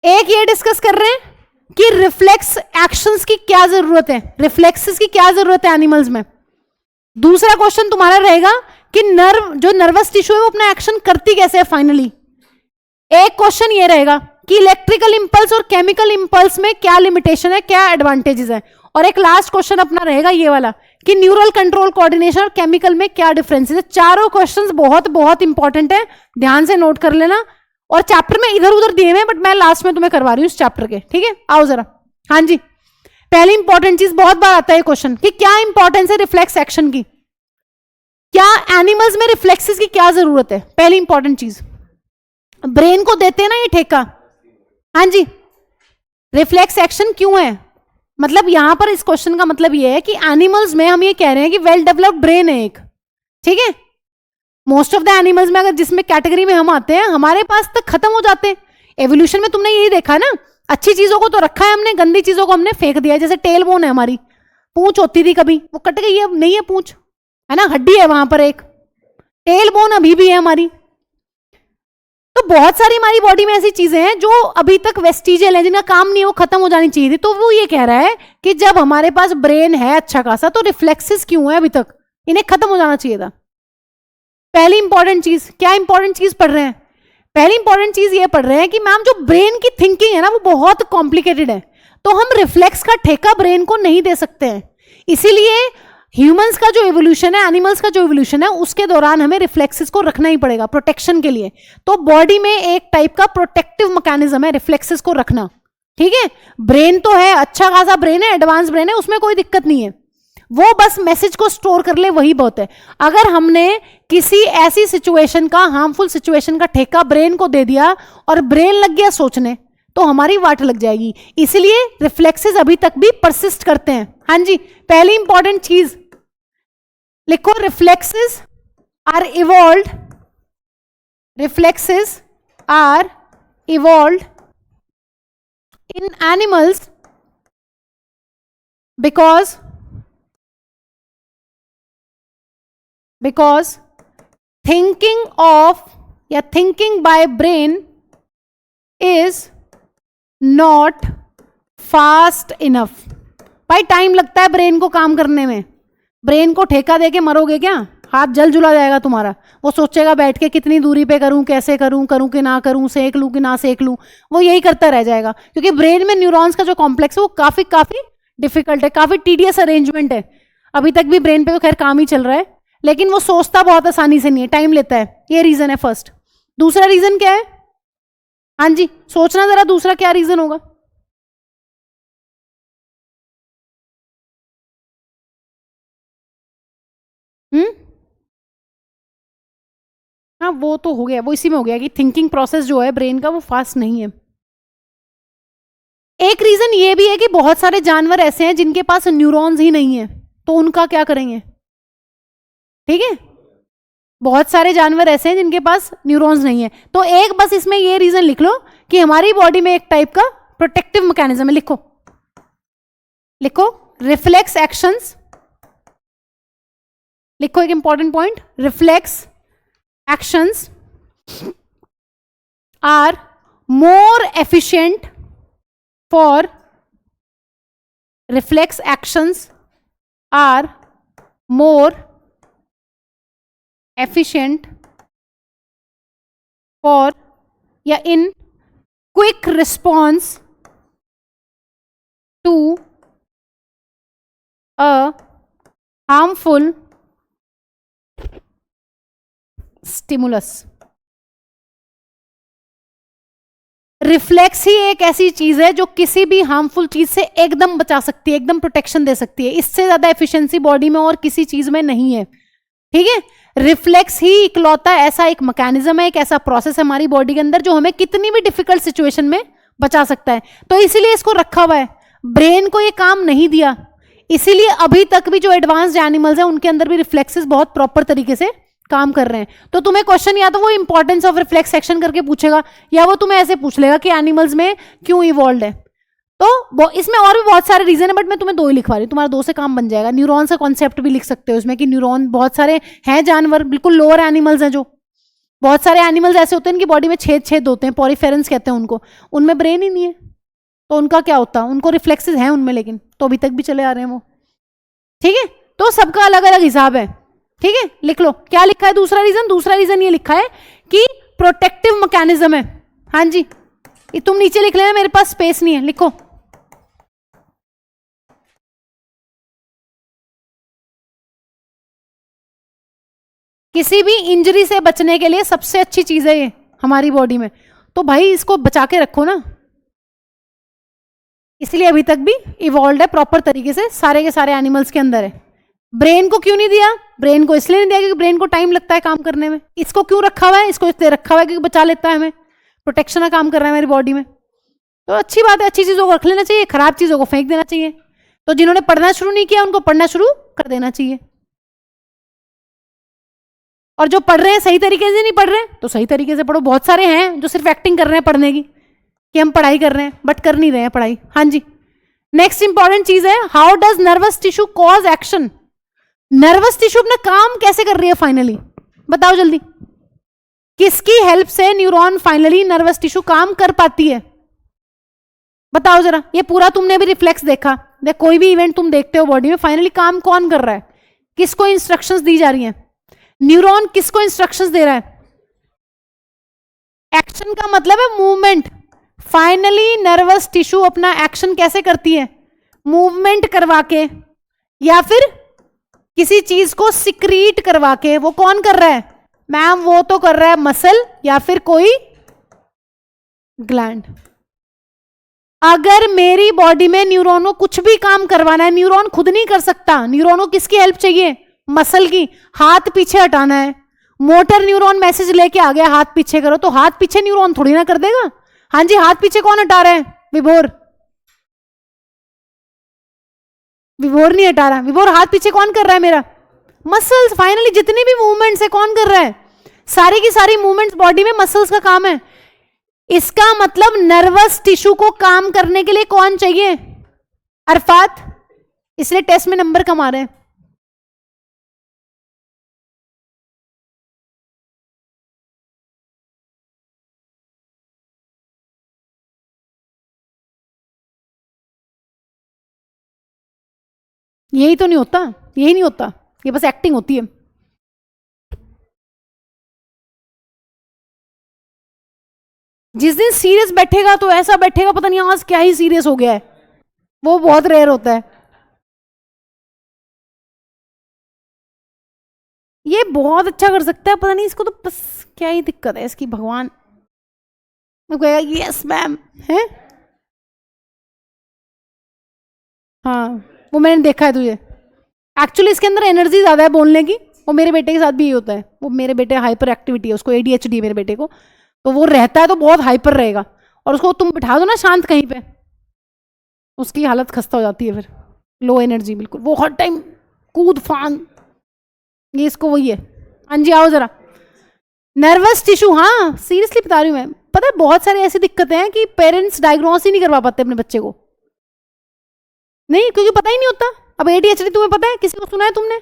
A: एक ये डिस्कस कर रहे हैं कि रिफ्लेक्स एक्शंस की क्या जरूरत है, रिफ्लेक्सेस की क्या जरूरत है एनिमल्स में। दूसरा क्वेश्चन तुम्हारा रहेगा कि जो नर्वस टिश्यू है वो अपना एक्शन करती कैसे है फाइनली। एक क्वेश्चन ये रहेगा कि इलेक्ट्रिकल इंपल्स और केमिकल इंपल्स में क्या लिमिटेशन है, क्या एडवांटेजेस है। और एक लास्ट क्वेश्चन अपना रहेगा ये वाला कि न्यूरल कंट्रोल कोऑर्डिनेशन और केमिकल में क्या डिफरेंसेस है। चारों क्वेश्चंस बहुत बहुत इंपॉर्टेंट है, ध्यान से नोट कर लेना। और चैप्टर में इधर उधर दिए हुए हैं, बट मैं लास्ट में तुम्हें करवा रही हूँ इस चैप्टर के। ठीक है, आओ जरा। हाँ जी, पहली इंपॉर्टेंट चीज, बहुत बार आता है क्वेश्चन कि क्या इंपॉर्टेंस है रिफ्लेक्स एक्शन की, क्या एनिमल्स में रिफ्लेक्सेस की क्या जरूरत है। पहली इंपॉर्टेंट चीज, ब्रेन को देते हैं ना ये ठेका। हाँ जी, रिफ्लेक्स एक्शन क्यों है? मतलब यहां पर इस क्वेश्चन का मतलब ये है कि एनिमल्स में हम ये कह रहे हैं कि वेल डेवलप्ड ब्रेन है एक। ठीक है, मोस्ट ऑफ द एनिमल्स में अगर जिसमें कैटेगरी में हम आते हैं, हमारे पास तक खत्म हो जाते हैं। एवोल्यूशन में तुमने यही देखा ना, अच्छी चीजों को तो रखा है हमने, गंदी चीजों को हमने फेंक दिया। जैसे टेल बोन है हमारी, पूंछ होती थी कभी, वो कट गई है, अब नहीं है पूंछ, है ना, हड्डी है वहां पर एक। टेल बोन अभी भी है हमारी। तो बहुत सारी हमारी बॉडी में ऐसी चीजें हैं जो अभी तक वेस्टिजियल है, जिनका काम नहीं है, वो खत्म हो जानी चाहिए थी। तो वो ये कह रहा है कि जब हमारे पास ब्रेन है अच्छा खासा, तो रिफ्लेक्सेस क्यों है अभी तक, इन्हें खत्म हो जाना चाहिए था। पहली इंपॉर्टेंट चीज, क्या इंपॉर्टेंट चीज पढ़ रहे हैं? पहली इंपॉर्टेंट चीज ये पढ़ रहे हैं कि मैम जो ब्रेन की थिंकिंग है ना वो बहुत कॉम्प्लिकेटेड है, तो हम रिफ्लेक्स का ठेका ब्रेन को नहीं दे सकते हैं। इसीलिए ह्यूमंस का जो एवोल्यूशन है, एनिमल्स का जो एवोल्यूशन है, उसके दौरान हमें रिफ्लेक्सेस को रखना ही पड़ेगा प्रोटेक्शन के लिए। तो बॉडी में एक टाइप का प्रोटेक्टिव मैकेनिज्म है रिफ्लेक्सेस को रखना। ठीक है, ब्रेन तो है, अच्छा खासा ब्रेन है, एडवांस ब्रेन है, उसमें कोई दिक्कत नहीं है, वो बस मैसेज को स्टोर कर ले वही बहुत है। अगर हमने किसी ऐसी सिचुएशन का, हार्मफुल सिचुएशन का ठेका ब्रेन को दे दिया और ब्रेन लग गया सोचने, तो हमारी वाट लग जाएगी। इसलिए रिफ्लेक्सेस अभी तक भी परसिस्ट करते हैं। हाँ जी, पहली इंपॉर्टेंट चीज लिखो, reflexes are evolved, reflexes are evolved in animals because thinking of या thinking by brain is not fast enough। भाई टाइम लगता है ब्रेन को काम करने में। ब्रेन को ठेका देके मरोगे क्या? हाथ जल जुला जाएगा तुम्हारा। वो सोचेगा बैठ के कितनी दूरी पे करूं, कैसे करूं, करूं कि ना करूं, सेक लूं कि ना सेक लूं, वो यही करता रह जाएगा। क्योंकि ब्रेन में न्यूरॉन्स का जो कॉम्प्लेक्स है वो काफी डिफिकल्ट है, काफी टीडियस अरेंजमेंट है। अभी तक भी ब्रेन पे तो खैर काम ही चल रहा है, लेकिन वो सोचता बहुत आसानी से नहीं है, टाइम लेता है। ये रीजन है फर्स्ट। दूसरा रीजन क्या है? हाँ जी, सोचना जरा, दूसरा क्या रीजन होगा? हाँ वो तो हो गया, वो इसी में हो गया कि थिंकिंग प्रोसेस जो है ब्रेन का वो फास्ट नहीं है। एक रीजन ये भी है कि बहुत सारे जानवर ऐसे हैं जिनके पास न्यूरॉन्स ही नहीं है, तो उनका क्या करेंगे? ठीक है, बहुत सारे जानवर ऐसे हैं जिनके पास न्यूरॉन्स नहीं है। तो एक बस इसमें ये रीजन लिख लो कि हमारी बॉडी में एक टाइप का प्रोटेक्टिव मैकेनिज्म है। लिखो लिखो, रिफ्लेक्स एक्शंस, लिखो एक important point, reflex actions are more efficient for reflex actions, are more efficient for या in quick response to a harmful stimulus. Reflex ही एक ऐसी चीज है जो किसी भी हार्मफुल चीज से एकदम बचा सकती है, एकदम प्रोटेक्शन दे सकती है। इससे ज्यादा एफिशिएंसी बॉडी में और किसी चीज में नहीं है, ठीक है। रिफ्लेक्स ही इकलौता ऐसा एक मैकेनिज्म है, एक ऐसा प्रोसेस है हमारी बॉडी के अंदर जो हमें कितनी भी डिफिकल्ट सिचुएशन में बचा सकता है। तो इसीलिए इसको रखा हुआ है, ब्रेन को ये काम नहीं दिया। इसीलिए अभी तक भी जो एडवांस्ड एनिमल्स हैं उनके अंदर भी रिफ्लेक्सेस बहुत प्रॉपर तरीके से काम कर रहे हैं। तो तुम्हें क्वेश्चन या तो वो इंपॉर्टेंस ऑफ रिफ्लेक्स एक्शन करके पूछेगा, या वो तुम्हें ऐसे पूछ लेगा कि एनिमल्स में क्यों इवॉल्व है। तो इसमें और भी बहुत सारे रीजन है, बट मैं तुम्हें दो ही लिखवा रही हूँ, तुम्हारा दो से काम बन जाएगा। न्यूरॉन्स का कॉन्सेप्ट भी लिख सकते हो इसमें कि न्यूरॉन बहुत सारे हैं, जानवर बिल्कुल लोअर एनिमल्स हैं, जो बहुत सारे एनिमल्स ऐसे होते हैं इनकी बॉडी में छेद छेद होते हैं, पॉरीफेरेंस कहते हैं उनको, उनमें ब्रेन ही नहीं है। तो उनका क्या होता है, उनको रिफ्लेक्सेस हैं उनमें, लेकिन तो अभी तक भी चले आ रहे हैं वो, ठीक है। तो सबका अलग अलग हिसाब है, ठीक है। लिख लो क्या लिखा है दूसरा रीजन। दूसरा रीजन ये लिखा है कि प्रोटेक्टिव मैकेनिज्म है। हाँ जी, ये तुम नीचे लिख लेना, मेरे पास स्पेस नहीं है, लिखो। किसी भी इंजरी से बचने के लिए सबसे अच्छी चीज है ये हमारी बॉडी में, तो भाई इसको बचा के रखो ना। इसलिए अभी तक भी इवॉल्व है प्रॉपर तरीके से, सारे के सारे एनिमल्स के अंदर है। ब्रेन को क्यों नहीं दिया? ब्रेन को इसलिए नहीं दिया क्योंकि ब्रेन को टाइम लगता है काम करने में। इसको क्यों रखा हुआ है? इसको इसलिए रखा हुआ है क्योंकि बचा लेता है हमें, प्रोटेक्शन का काम कर रहा है मेरी बॉडी में। तो अच्छी बात है, अच्छी चीजों को रख लेना चाहिए, खराब चीजों को फेंक देना चाहिए। तो जिन्होंने पढ़ना शुरू नहीं किया उनको पढ़ना शुरू कर देना चाहिए, और जो पढ़ रहे हैं सही तरीके से नहीं पढ़ रहे हैं तो सही तरीके से पढ़ो। बहुत सारे हैं जो सिर्फ एक्टिंग कर रहे हैं पढ़ने की कि हम पढ़ाई कर रहे हैं, बट कर नहीं रहे हैं पढ़ाई। हाँ जी, नेक्स्ट इंपॉर्टेंट चीज है, how does nervous tissue cause action. Nervous tissue अपना काम कैसे कर रही है फाइनली, बताओ जल्दी। किसकी हेल्प से न्यूरॉन फाइनली नर्वस टिश्यू काम कर पाती है, बताओ जरा। ये पूरा तुमने भी रिफ्लेक्स देखा, कोई भी इवेंट तुम देखते हो बॉडी में, फाइनली काम कौन कर रहा है, किसको इंस्ट्रक्शंस दी जा रही हैं, न्यूरॉन किसको इंस्ट्रक्शंस दे रहा है। एक्शन का मतलब है मूवमेंट। फाइनली नर्वस टिश्यू अपना एक्शन कैसे करती है, मूवमेंट करवा के, या फिर किसी चीज को सिक्रीट करवा के। वो कौन कर रहा है मैम? वो तो कर रहा है मसल या फिर कोई ग्लैंड। अगर मेरी बॉडी में न्यूरॉन को कुछ भी काम करवाना है, न्यूरॉन खुद नहीं कर सकता, न्यूरॉन को किसकी हेल्प चाहिए? मसल की। हाथ पीछे हटाना है, मोटर न्यूरॉन मैसेज लेके आ गया हाथ पीछे करो, तो हाथ पीछे न्यूरॉन थोड़ी ना कर देगा। हाँ जी, हाथ पीछे कौन हटा रहा है? विभोर। विभोर नहीं हटा रहा, विभोर हाथ पीछे कौन कर रहा है मेरा? मसल्स। फाइनली जितनी भी मूवमेंट्स है कौन कर रहा है? सारी की सारी मूवमेंट्स बॉडी में मसल्स का काम है। इसका मतलब नर्वस टिश्यू को काम करने के लिए कौन चाहिए? अरफात। इसलिए टेस्ट में नंबर कम आ रहे हैं। यही तो नहीं होता, यही नहीं होता, ये बस एक्टिंग होती है। जिस दिन सीरियस बैठेगा तो ऐसा बैठेगा पता नहीं आज क्या ही सीरियस हो गया है, वो बहुत रेयर होता है। ये बहुत अच्छा कर सकता है, पता नहीं इसको तो बस क्या ही दिक्कत है इसकी, भगवान। यस मैम है। हाँ, वो मैंने देखा है तुझे। एक्चुअली इसके अंदर एनर्जी ज्यादा है बोलने की। वो मेरे बेटे के साथ भी ये होता है, वो मेरे बेटे हाइपर एक्टिविटी है, उसको ADHD है मेरे बेटे को, तो वो रहता है तो बहुत हाइपर रहेगा, और उसको तुम बिठा दो ना शांत कहीं पे, उसकी हालत खस्ता हो जाती है, फिर लो एनर्जी बिल्कुल, वो हर टाइम कूद फान। ये इसको वही है। हाँ जी, आओ जरा। नर्वस टिश्यू, हाँ सीरियसली बता रही हूँ मैं, पता है बहुत सारी ऐसी दिक्कतें हैं कि पेरेंट्स डायग्नोस ही नहीं करवा पाते अपने बच्चे को, नहीं, क्योंकि पता ही नहीं होता। अब ADHD तुम्हें पता है? किसी को सुना है तुमने?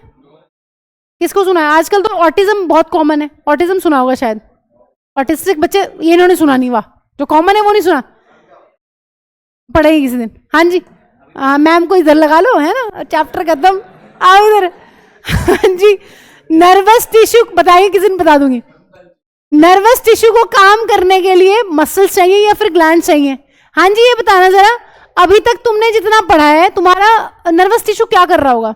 A: किसको सुना है? आजकल तो ऑटिज्म बहुत कॉमन है, ऑटिज्म सुना होगा शायद। ऑटिस्टिक बच्चे, ये इन्होंने सुना नहीं, वाह, जो कॉमन है वो नहीं सुना, पढ़ेंगे किसी दिन। हाँ जी, मैम को इधर लगा लो, है ना, चैप्टर खत्म, आओ इधर। हाँ जी, नर्वस टिश्यू बताइए, किसी दिन बता दूंगी। नर्वस टिश्यू को काम करने के लिए मसल्स चाहिए या फिर ग्लैंड चाहिए? हाँ जी, ये बताना जरा, अभी तक तुमने जितना पढ़ा है, तुम्हारा नर्वस टिश्यू क्या कर रहा होगा?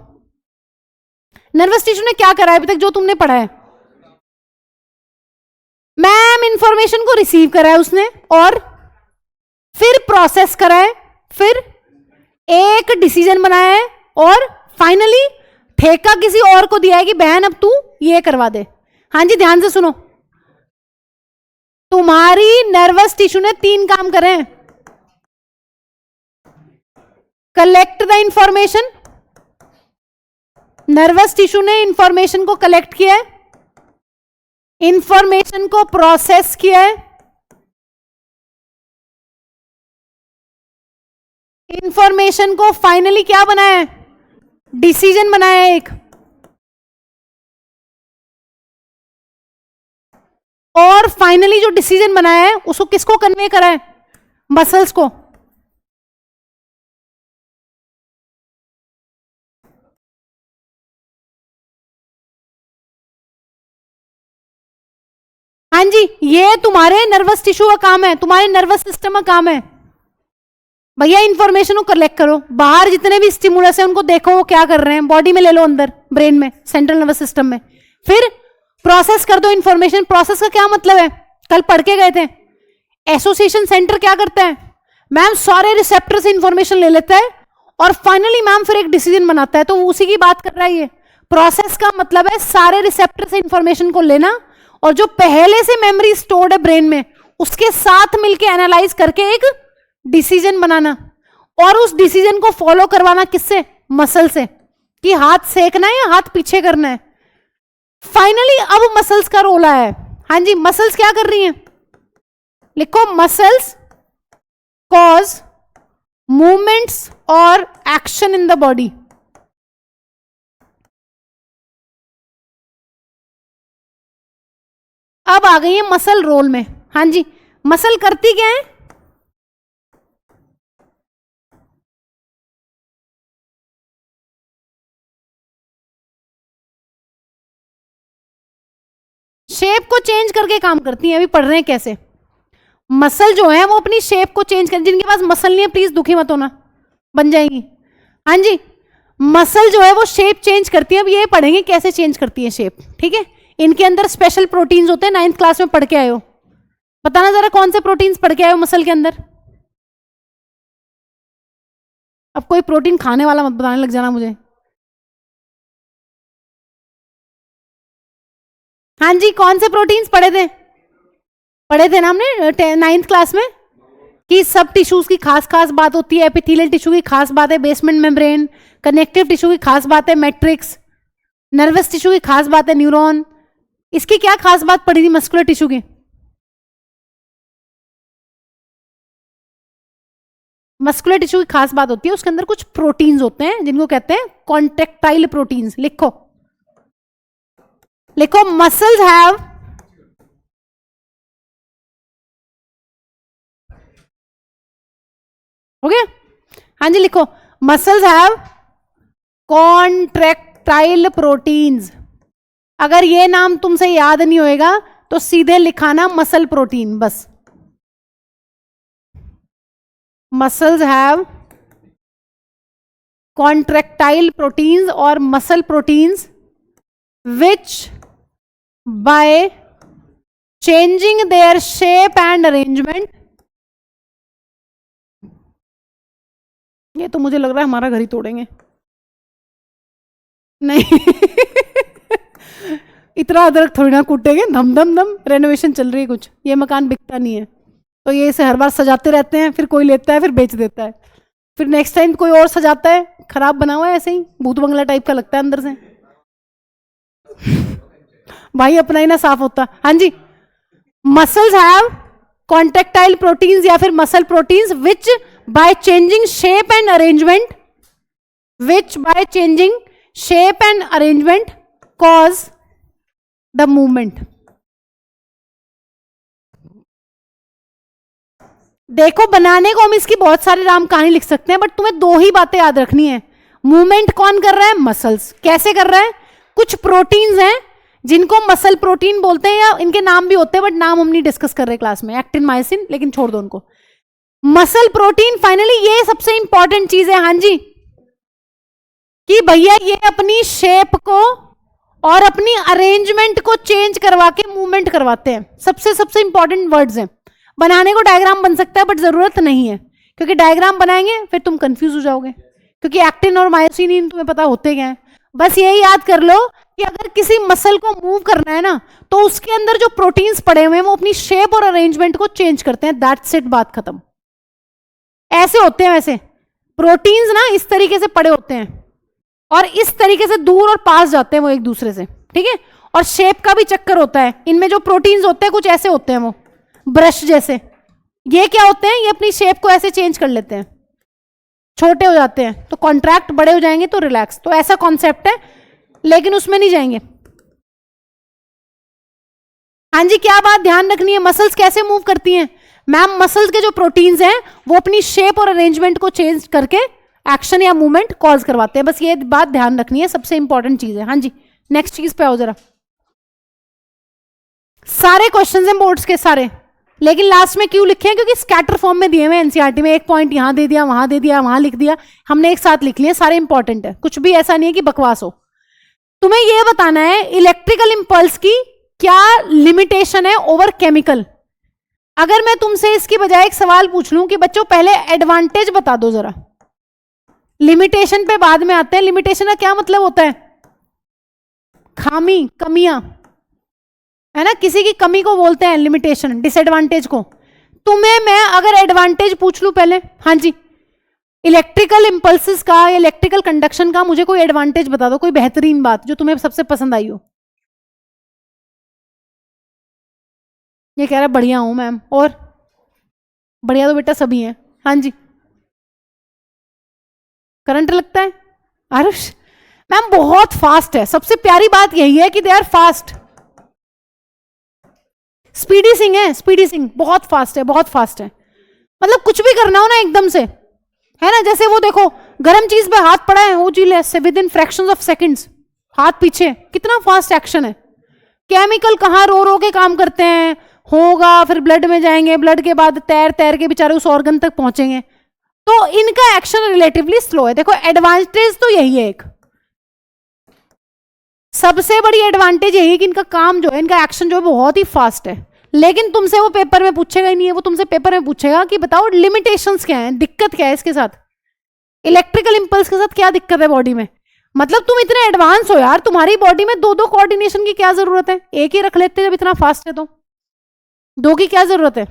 A: नर्वस टिश्यू ने क्या करा है अभी तक जो तुमने पढ़ा है? मैम इंफॉर्मेशन को रिसीव करा है उसने, और फिर प्रोसेस करा है, फिर एक डिसीजन बनाया है, और फाइनली ठेका किसी और को दिया है कि बहन अब तू ये करवा दे। हाँ जी, ध्यान से सुनो, तुम्हारी नर्वस टिश्यू ने 3 काम करे हैं। Collect the information, nervous tissue ने इंफॉर्मेशन को कलेक्ट किया है, इंफॉर्मेशन को प्रोसेस किया है, इंफॉर्मेशन को फाइनली क्या बनाया है? डिसीजन बनाया है एक, और फाइनली जो डिसीजन बनाया है उसको किसको कन्वे करा है? मसल्स को। हाँ जी, ये तुम्हारे नर्वस टिश्यू का काम है, तुम्हारे नर्वस सिस्टम का काम है। भैया इंफॉर्मेशन को कलेक्ट करो, बाहर जितने भी स्टिमुलस है उनको देखो वो क्या कर रहे हैं, बॉडी में ले लो, अंदर ब्रेन में, सेंट्रल नर्वस सिस्टम में, फिर प्रोसेस कर दो इंफॉर्मेशन। प्रोसेस का क्या मतलब है? कल पढ़ के गए थे, एसोसिएशन सेंटर क्या करता है? मैम सारे रिसेप्टर से इंफॉर्मेशन ले लेता है और फाइनली मैम फिर एक डिसीजन बनाता है, तो उसी की बात कर रहा है ये। प्रोसेस का मतलब है सारे रिसेप्टर से इंफॉर्मेशन को लेना और जो पहले से मेमोरी स्टोर्ड है ब्रेन में उसके साथ मिलके एनालाइज करके एक डिसीजन बनाना, और उस डिसीजन को फॉलो करवाना किससे? मसल से, कि हाथ सेकना है या हाथ पीछे करना है। फाइनली अब मसल्स का रोल आया है। हाँ जी, मसल्स क्या कर रही हैं? लिखो, मसल्स कॉज मूवमेंट्स और एक्शन इन द बॉडी। अब आ गई है मसल रोल में। हाँ जी, मसल करती क्या है? शेप को चेंज करके काम करती हैं। अभी पढ़ रहे हैं कैसे मसल जो है वो अपनी शेप को चेंज कर, जिनके पास मसल नहीं है प्लीज दुखी मत होना, बन जाएंगी। हाँ जी, मसल जो है वो शेप चेंज करती है। अब ये पढ़ेंगे कैसे चेंज करती है शेप, ठीक है। इनके अंदर स्पेशल प्रोटीन्स होते हैं, 9th क्लास में पढ़ के आए हो। बताना जरा कौन से प्रोटीन्स पढ़ के आए हो मसल के अंदर। अब कोई प्रोटीन खाने वाला मत बताने लग जाना मुझे। हाँ जी, कौन से प्रोटीन्स पढ़े थे? पढ़े थे ना हमने 9th क्लास में, कि सब टिश्यूज की खास खास बात होती है। एपिथेलियल टिश्यू की खास बात है बेसमेंट मेम्ब्रेन, कनेक्टिव टिश्यू की खास बात है मैट्रिक्स, नर्वस टिश्यू की खास बात है न्यूरॉन। इसकी क्या खास बात पड़ी थी मस्कुलर टिश्यू की? मस्कुलर टिश्यू की खास बात होती है उसके अंदर कुछ प्रोटीन्स होते हैं जिनको कहते हैं कॉन्ट्रेक्टाइल प्रोटीन्स। लिखो लिखो, मसल्स हैव हो गया। हाँ जी, लिखो, मसल्स हैव कॉन्ट्रेक्टाइल प्रोटीन्स। अगर ये नाम तुमसे याद नहीं होएगा तो सीधे लिखाना मसल प्रोटीन बस। मसल्स हैव कॉन्ट्रेक्टाइल प्रोटीन्स और muscle proteins which by changing their shape and arrangement, ये तो मुझे लग रहा है हमारा घर ही तोड़ेंगे। नहीं इतना अदरक थोड़ी ना कूटेंगे, धम धम धम। रेनोवेशन चल रही है कुछ, ये मकान बिकता नहीं है तो ये इसे हर बार सजाते रहते हैं, फिर कोई लेता है फिर बेच देता है, फिर नेक्स्ट टाइम कोई और सजाता है, खराब बना हुआ है ऐसे ही, भूत बंगला टाइप का लगता है अंदर से। भाई अपना ही ना साफ होता। हाँ जी, मसल्स हैव कॉन्ट्रेक्टाइल प्रोटीन्स या फिर muscle proteins which by changing shape and arrangement, which by changing shape and arrangement cause the movement. देखो बनाने को हम इसकी बहुत सारी राम कहानी लिख सकते हैं, बट तुम्हें दो ही बातें याद रखनी है। मूवमेंट कौन कर रहा है? मसल्स। कैसे कर रहा है? कुछ प्रोटीन्स हैं जिनको मसल प्रोटीन बोलते हैं, या इनके नाम भी होते हैं बट नाम हम नहीं डिस्कस कर रहे क्लास में, एक्टिन मायोसिन, लेकिन छोड़ दो उनको। मसल प्रोटीन फाइनली ये सबसे इंपॉर्टेंट चीज है, हाँ जी, कि भैया ये अपनी शेप को और अपनी अरेंजमेंट को चेंज करवा के मूवमेंट करवाते हैं। सबसे इंपॉर्टेंट वर्ड्स हैं। बनाने को डायग्राम बन सकता है बट जरूरत नहीं है, क्योंकि डायग्राम बनाएंगे फिर तुम कंफ्यूज हो जाओगे, क्योंकि एक्टिन और मायोसिन तुम्हें पता होते क्या है। बस यही याद कर लो कि अगर किसी मसल को मूव करना है ना, तो उसके अंदर जो प्रोटीन्स पड़े हुए हैं वो अपनी शेप और अरेंजमेंट को चेंज करते हैं। दैट्स इट, बात खत्म। ऐसे होते हैं वैसे प्रोटीन्स ना, इस तरीके से पड़े होते हैं और इस तरीके से दूर और पास जाते हैं वो एक दूसरे से, ठीक है। और शेप का भी चक्कर होता है। इनमें जो प्रोटीन्स होते हैं कुछ ऐसे होते हैं, वो ब्रश जैसे। ये क्या होते हैं? ये अपनी शेप को ऐसे चेंज कर लेते हैं, छोटे हो जाते हैं तो कॉन्ट्रैक्ट, बड़े हो जाएंगे तो रिलैक्स। तो ऐसा कॉन्सेप्ट है, लेकिन उसमें नहीं जाएंगे। हाँ जी, क्या बात ध्यान रखनी है? मसल्स कैसे मूव करती हैं मैम? मसल्स के जो प्रोटीन्स हैं वो अपनी शेप और अरेंजमेंट को चेंज करके एक्शन या मूवमेंट कॉज करवाते हैं। बस ये बात ध्यान रखनी है, सबसे इंपॉर्टेंट चीज है। हाँ जी, नेक्स्ट चीज पे आओ जरा। सारे क्वेश्चंस हैं बोर्ड्स के सारे, लेकिन लास्ट में क्यों लिखे हैं? क्योंकि स्कैटर फॉर्म में दिए हुए एनसीईआरटी में। एक पॉइंट यहां दे दिया, वहां दे दिया, वहां लिख दिया, हमने एक साथ लिख लिए। सारे इंपॉर्टेंट है, कुछ भी ऐसा नहीं है कि बकवास हो। तुम्हें यह बताना है इलेक्ट्रिकल इंपल्स की क्या लिमिटेशन है ओवर केमिकल। अगर मैं तुमसे इसकी बजाय एक सवाल पूछ लूं कि बच्चों पहले एडवांटेज बता दो जरा, लिमिटेशन पे बाद में आते हैं। लिमिटेशन का क्या मतलब होता है? खामी, कमियां, है ना। किसी की कमी को बोलते हैं लिमिटेशन, डिसएडवांटेज को। तुम्हें मैं अगर एडवांटेज पूछ लूं पहले, हाँ जी, इलेक्ट्रिकल इंपल्सेस का, इलेक्ट्रिकल कंडक्शन का, मुझे कोई एडवांटेज बता दो, कोई बेहतरीन बात जो तुम्हें सबसे पसंद आई हो। ये कह रहा है बढ़िया हूं मैम, और बढ़िया तो बेटा सभी हैं। हाँ जी, करंट लगता है। आरुष मैम बहुत फास्ट है, सबसे प्यारी बात यही है कि they are fast. Speedy Singh है, स्पीडी सिंह बहुत फास्ट है, बहुत फास्ट है। मतलब कुछ भी करना हो ना एकदम से, है ना। जैसे वो देखो गर्म चीज पे हाथ पड़ा है, वो चीज से with in fractions of seconds हाथ पीछे, कितना फास्ट एक्शन है। केमिकल कहाँ रो रो के काम करते हैं, होगा फिर ब्लड में जाएंगे, ब्लड के बाद तैर तैर के बेचारे उस ऑर्गन तक पहुंचेंगे, तो इनका एक्शन रिलेटिवली स्लो है। देखो एडवांटेज तो यही है, एक सबसे बड़ी एडवांटेज यही है कि इनका काम जो है, इनका एक्शन जो है बहुत ही फास्ट है। लेकिन तुमसे वो पेपर में पूछेगा ही नहीं है। वो तुमसे पेपर में पूछेगा कि बताओ लिमिटेशंस क्या है, दिक्कत क्या है इसके साथ, इलेक्ट्रिकल इंपल्स के साथ क्या दिक्कत है बॉडी में। मतलब तुम इतने एडवांस हो यार, तुम्हारी बॉडी में दो दो कोऑर्डिनेशन की क्या जरूरत है? एक ही रख लेते जब इतना फास्ट है, तो दो की क्या जरूरत है?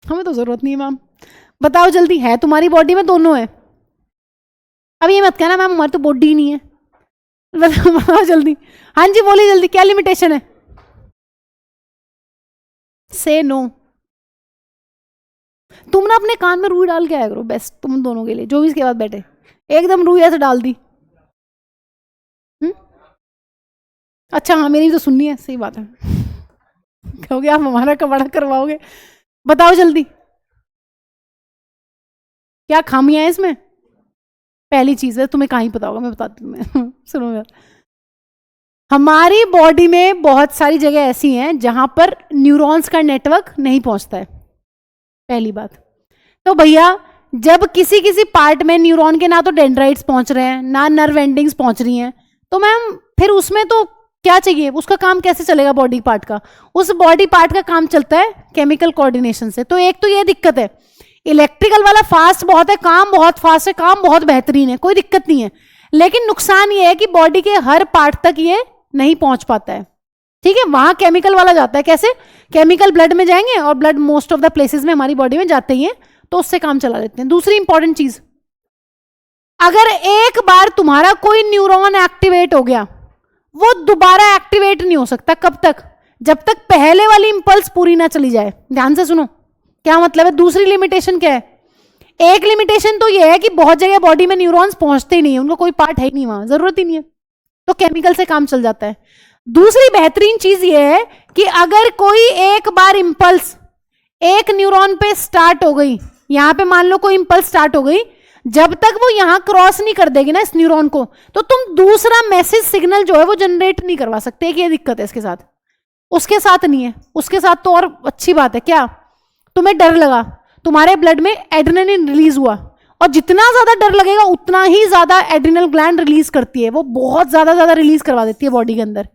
A: हमें तो जरूरत नहीं है मैम। बताओ जल्दी, है तुम्हारी बॉडी में दोनों है। अब ये मत कहना मैम हमारी तो बॉडी ही नहीं है। बताओ जल्दी, हाँ जी बोलिए जल्दी, क्या लिमिटेशन है? से नो। तुम ना अपने कान में रुई डाल के आया करो, बेस्ट तुम दोनों के लिए, जो भी इसके बाद बैठे एकदम रुई ऐसे डाल दी। अच्छा हाँ, मेरी तो सुननी है, सही बात है। कहोगे आप हमारा कबाड़ा करवाओगे। बताओ जल्दी, क्या खामियां है इसमें? पहली चीज है, तुम्हें कहीं पता होगा, मैं बताती हूँ। सुनो यार, हमारी बॉडी में बहुत सारी जगह ऐसी हैं जहां पर न्यूरॉन्स का नेटवर्क नहीं पहुंचता है, पहली बात। तो भैया जब किसी किसी पार्ट में न्यूरॉन के ना तो डेंड्राइट्स पहुंच रहे हैं, ना नर्व एंडिंग्स पहुंच रही हैं, तो मैम फिर उसमें तो क्या चाहिए? उसका काम कैसे चलेगा बॉडी पार्ट का? उस बॉडी पार्ट का काम चलता है केमिकल कोऑर्डिनेशन से। तो एक तो ये दिक्कत है, इलेक्ट्रिकल वाला फास्ट बहुत है, काम बहुत फास्ट है, काम बहुत बेहतरीन है, कोई दिक्कत नहीं है। लेकिन नुकसान ये है कि बॉडी के हर पार्ट तक ये नहीं पहुंच पाता है, ठीक है। वहां केमिकल वाला जाता है। कैसे? केमिकल ब्लड में जाएंगे, और blood most of the places में हमारी बॉडी में जाते ही हैं, तो उससे काम चला लेते हैं। दूसरी इंपॉर्टेंट चीज, अगर एक बार तुम्हारा कोई न्यूरॉन एक्टिवेट हो गया, वो दोबारा एक्टिवेट नहीं हो सकता। कब तक? जब तक पहले वाली इंपल्स पूरी ना चली जाए। ध्यान से सुनो, क्या मतलब है? दूसरी लिमिटेशन क्या है? एक लिमिटेशन तो ये है कि बहुत जगह बॉडी में न्यूरॉन्स पहुंचते ही नहीं है, उनको कोई पार्ट है ही नहीं, वहां जरूरत ही नहीं है, तो केमिकल से काम चल जाता है। दूसरी बेहतरीन चीज ये है कि अगर कोई एक बार इंपल्स एक न्यूरॉन पे स्टार्ट हो गई, यहां पे मान लो कोई इंपल्स स्टार्ट हो गई, जब तक वो यहां क्रॉस नहीं कर देगी ना इस न्यूरॉन को, तो तुम दूसरा मैसेज सिग्नल जो है वो जनरेट नहीं करवा सकते। एक ये दिक्कत है इसके साथ, उसके साथ नहीं है। उसके साथ तो और अच्छी बात है। क्या? तुम्हें डर लगा, तुम्हारे ब्लड में एड्रेनलिन रिलीज हुआ, और जितना ज्यादा डर लगेगा उतना ही ज्यादा एड्रिनल ग्लैंड रिलीज करती है, वो बहुत ज्यादा रिलीज करवा देती है बॉडी के अंदर।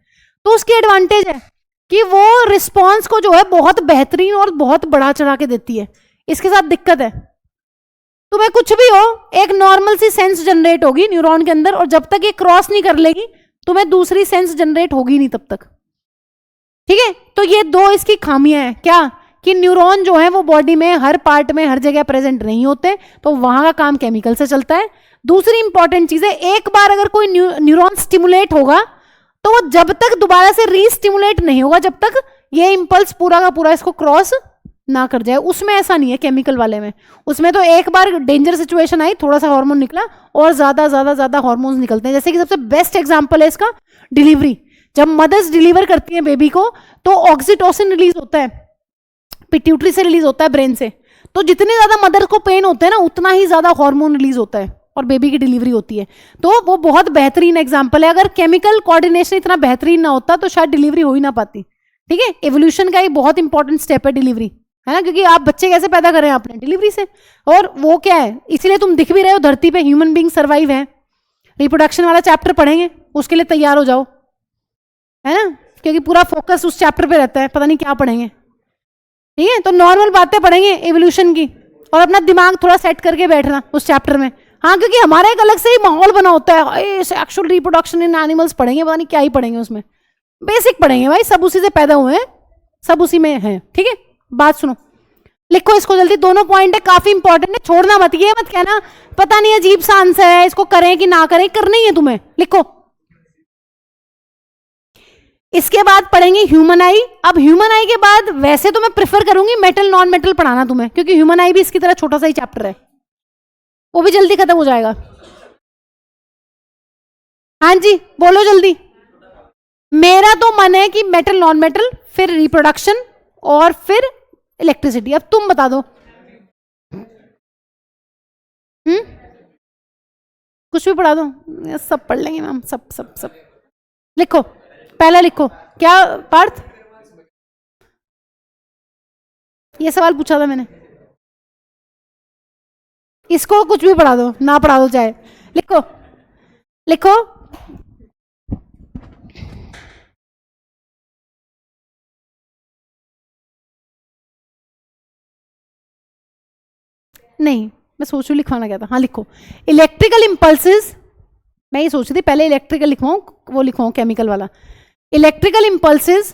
A: तो उसकी एडवांटेज है कि वो रिस्पॉन्स को जो है बहुत बेहतरीन और बहुत बढ़ा चढ़ा के देती है। इसके साथ दिक्कत है, तुम्हें कुछ भी हो, एक नॉर्मल सी सेंस जनरेट होगी न्यूरॉन के अंदर, और जब तक ये क्रॉस नहीं कर लेगी तुम्हें दूसरी सेंस जनरेट होगी नहीं तब तक। ठीक है, तो ये दो इसकी खामियां हैं। क्या? कि न्यूरॉन जो है वो बॉडी में हर पार्ट में हर जगह प्रेजेंट नहीं होते, तो वहां का काम केमिकल से चलता है। दूसरी इंपॉर्टेंट चीज है, एक बार अगर कोई न्यूरॉन स्टिमुलेट होगा तो वो जब तक दोबारा से रीस्टिमुलेट नहीं होगा, जब तक ये इंपल्स पूरा का पूरा इसको क्रॉस ना कर जाए। उसमें ऐसा नहीं है केमिकल वाले में, उसमें तो एक बार डेंजर सिचुएशन आई, थोड़ा सा हार्मोन निकला और ज्यादा हार्मोन्स निकलते हैं। जैसे कि सबसे बेस्ट एग्जांपल है इसका डिलीवरी। जब मदर्स डिलीवर करती हैं बेबी को तो ऑक्सीटोसिन रिलीज होता है, पिट्यूटरी से रिलीज होता है, ब्रेन से। तो जितने ज्यादा मदर को पेन होते हैं ना, उतना ही ज्यादा हार्मोन रिलीज होता है और बेबी की डिलीवरी होती है। तो वो बहुत बेहतरीन एग्जांपल है। अगर केमिकल कोऑर्डिनेशन इतना बेहतरीन ना होता तो शायद डिलीवरी हो ही ना पाती। ठीक है, एवोल्यूशन का एक बहुत इंपॉर्टेंट स्टेप है डिलीवरी, है ना, क्योंकि आप बच्चे कैसे पैदा करें आपने? डिलीवरी से। और वो क्या है, इसीलिए तुम दिख भी रहे हो धरती पे, ह्यूमन बीइंग सर्वाइव है। रिप्रोडक्शन वाला चैप्टर पढ़ेंगे, उसके लिए तैयार हो जाओ, है ना, क्योंकि पूरा फोकस उस चैप्टर पे रहता है, पता नहीं क्या पढ़ेंगे। ठीक है, तो नॉर्मल बातें पढ़ेंगे एवोल्यूशन की, और अपना दिमाग थोड़ा सेट करके बैठना उस चैप्टर में। हाँ, क्योंकि हमारा एक अलग से ही माहौल बना होता है, सेक्सुअल रिप्रोडक्शन इन एनिमल्स पढ़ेंगे, पता नहीं क्या ही पढ़ेंगे उसमें, बेसिक पढ़ेंगे भाई, सब उसी से पैदा हुए हैं, सब उसी में है। ठीक है, बात सुनो, लिखो इसको जल्दी, दोनों पॉइंट है, काफी इंपॉर्टेंट है, छोड़ना मत। ये मत कहना पता नहीं अजीब सा आंसर है, इसको करें कि ना करें, करना ही है तुम्हें, लिखो। इसके बाद पढ़ेंगे ह्यूमन आई। अब ह्यूमन आई के बाद वैसे तो मैं प्रेफर करूंगी मेटल नॉन मेटल पढ़ाना तुम्हें, क्योंकि ह्यूमन आई भी इसकी तरह छोटा सा ही चैप्टर है, वो भी जल्दी खत्म हो जाएगा। हाँ जी, बोलो जल्दी। मेरा तो मन है कि मेटल नॉन मेटल, फिर रिप्रोडक्शन, और फिर इलेक्ट्रिसिटी। अब तुम बता दो। कुछ भी पढ़ा दो, सब पढ़ लेंगे मैम, सब सब सब। लिखो, पहले लिखो क्या पार्थ, ये सवाल पूछा था मैंने। इसको कुछ भी पढ़ा दो, ना पढ़ा दो चाहे। लिखो लिखो। नहीं, मैं सोच रही लिखवाना क्या था। हाँ लिखो, इलेक्ट्रिकल इंपल्सेस। मैं ये सोच रही थी पहले इलेक्ट्रिकल लिखवाऊं, वो लिखवाऊं केमिकल वाला। Electrical impulses.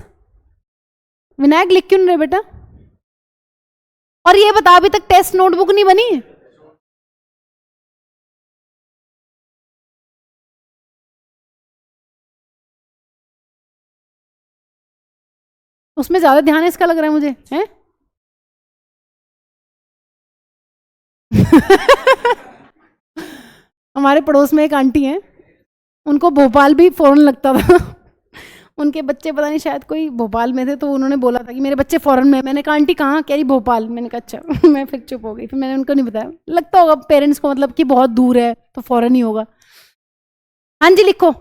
A: विनायक लिख क्यों नहीं रहे बेटा? और ये बता, अभी तक टेस्ट नोटबुक नहीं बनी? उसमें ज्यादा ध्यान इसका लग रहा है मुझे, है? हमारे पड़ोस में एक आंटी हैं, उनको भोपाल भी फौरन लगता था। उनके बच्चे पता नहीं शायद कोई भोपाल में थे, तो उन्होंने बोला था कि मेरे बच्चे फॉरेन में। मैंने कहा आंटी कहाँ? कह रही भोपाल। मैंने कहा अच्छा। मैं फिर चुप हो गई, फिर मैंने उनको नहीं बताया। लगता होगा पेरेंट्स को, मतलब कि बहुत दूर है तो फॉरेन ही होगा। हाँ जी लिखो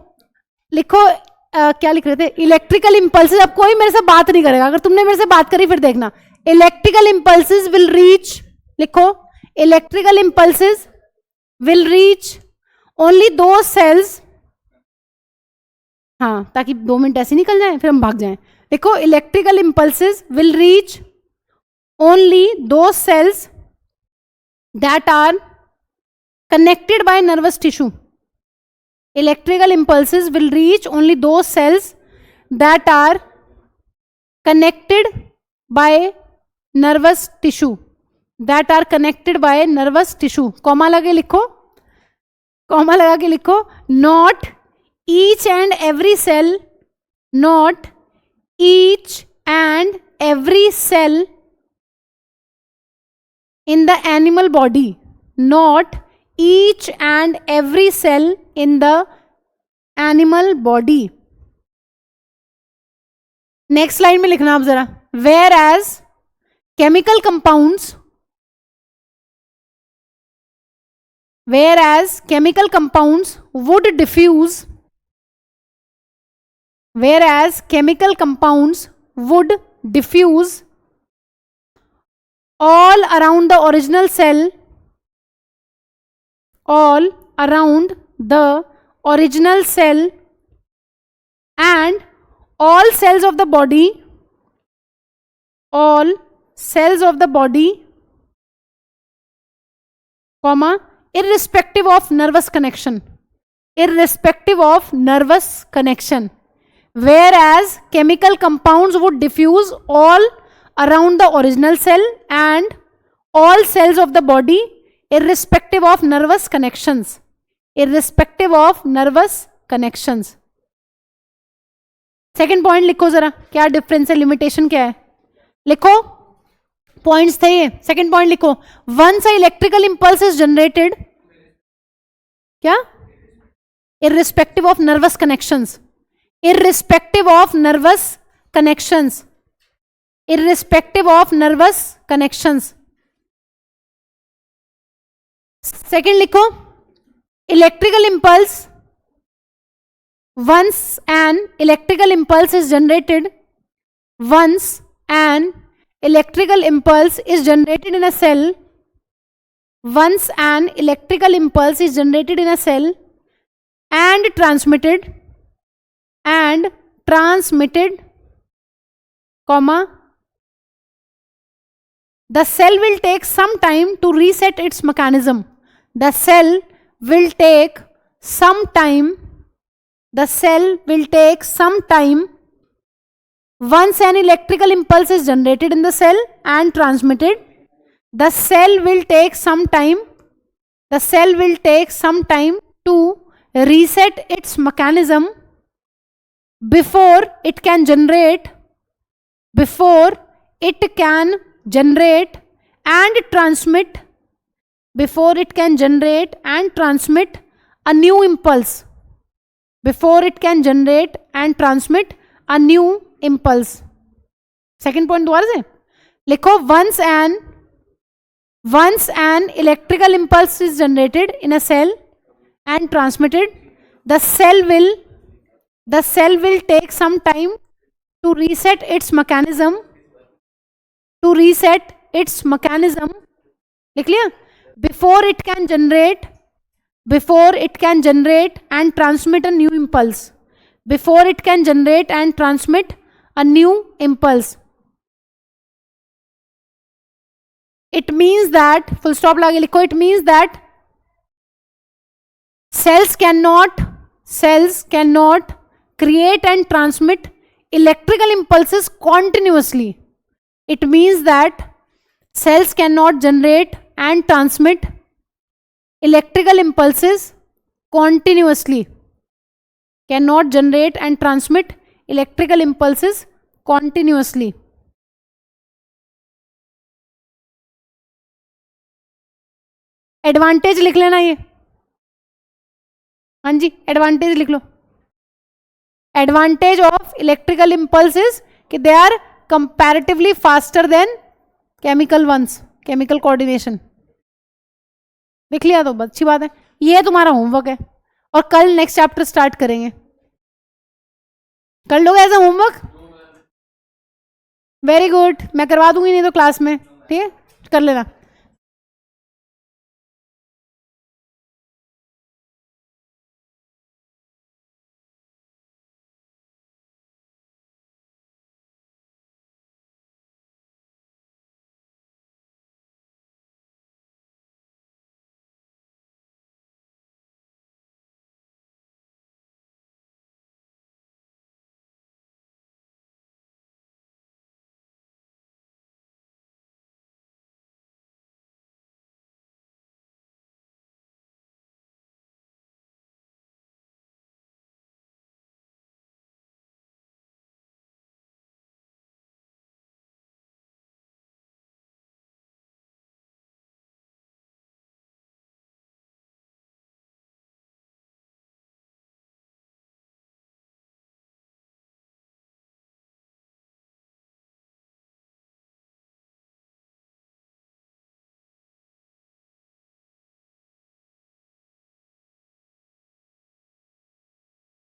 A: लिखो। क्या लिख रहे थे? Electrical impulses. अब कोई मेरे से बात नहीं करेगा, अगर तुमने मेरे से बात करी फिर देखना। इलेक्ट्रिकल इंपल्सेस विल रीच, लिखो, electrical impulses will reach only those sales. हाँ, ताकि 2 मिनट ऐसे निकल जाए फिर हम भाग जाएं। देखो, electrical impulses will reach only those cells that are connected by nervous tissue. Electrical impulses will reach only those cells that are connected by nervous tissue. That are connected by nervous tissue. Comma लगे लिखो, comma लगा के लिखो। Not each and every cell, not each and every cell in the animal body, not each and every cell in the animal body. Next line में लिखना आप जरा, whereas chemical compounds, whereas chemical compounds would diffuse, whereas chemical compounds would diffuse all around the original cell, all around the original cell and all cells of the body, all cells of the body, comma, irrespective of nervous connection, irrespective of nervous connection, whereas chemical compounds would diffuse all around the original cell and all cells of the body irrespective of nervous connections, irrespective of nervous connections. Second point लिखो जरा, क्या difference है, limitation क्या है, लिखो, points थे ये. Second point लिखो, once a electrical impulse is generated, क्या, irrespective of nervous connections, irrespective of nervous connections, irrespective of nervous connections. Second लिखो, electrical impulse, once an electrical impulse is generated, once an electrical impulse is generated in a cell, once an electrical impulse is generated in a cell and transmitted, comma, the cell will take some time to reset its mechanism. The cell will take some time, the cell will take some time. Once an electrical impulse is generated in the cell and transmitted, the cell will take some time, the cell will take some time to reset its mechanism before it can generate, before it can generate and transmit, before it can generate and transmit a new impulse, before it can generate and transmit a new impulse. Second point दोबारा से लिखो, once an electrical impulse is generated in a cell and transmitted, the cell will take some time to reset its mechanism, to reset its mechanism, लिख लिया, before it can generate, before it can generate and transmit a new impulse, before it can generate and transmit a new impulse. It means that, full stop लगा के लिखो, it means that cells cannot create and transmit electrical impulses continuously. It means that cells cannot generate and transmit electrical impulses continuously, cannot generate and transmit electrical impulses continuously. Advantage लिख लेना ये, हाँ जी, advantage लिख लो. Advantage of electrical impulses कि they are comparatively faster than chemical ones, chemical coordination. लिख लिया तो बस अच्छी बात है. ये तुम्हारा होमवर्क है और कल नेक्स्ट चैप्टर स्टार्ट करेंगे. कर लोगे ऐसा होमवर्क? वेरी गुड, मैं करवा दूंगी नहीं तो क्लास में, ठीक है, कर लेना.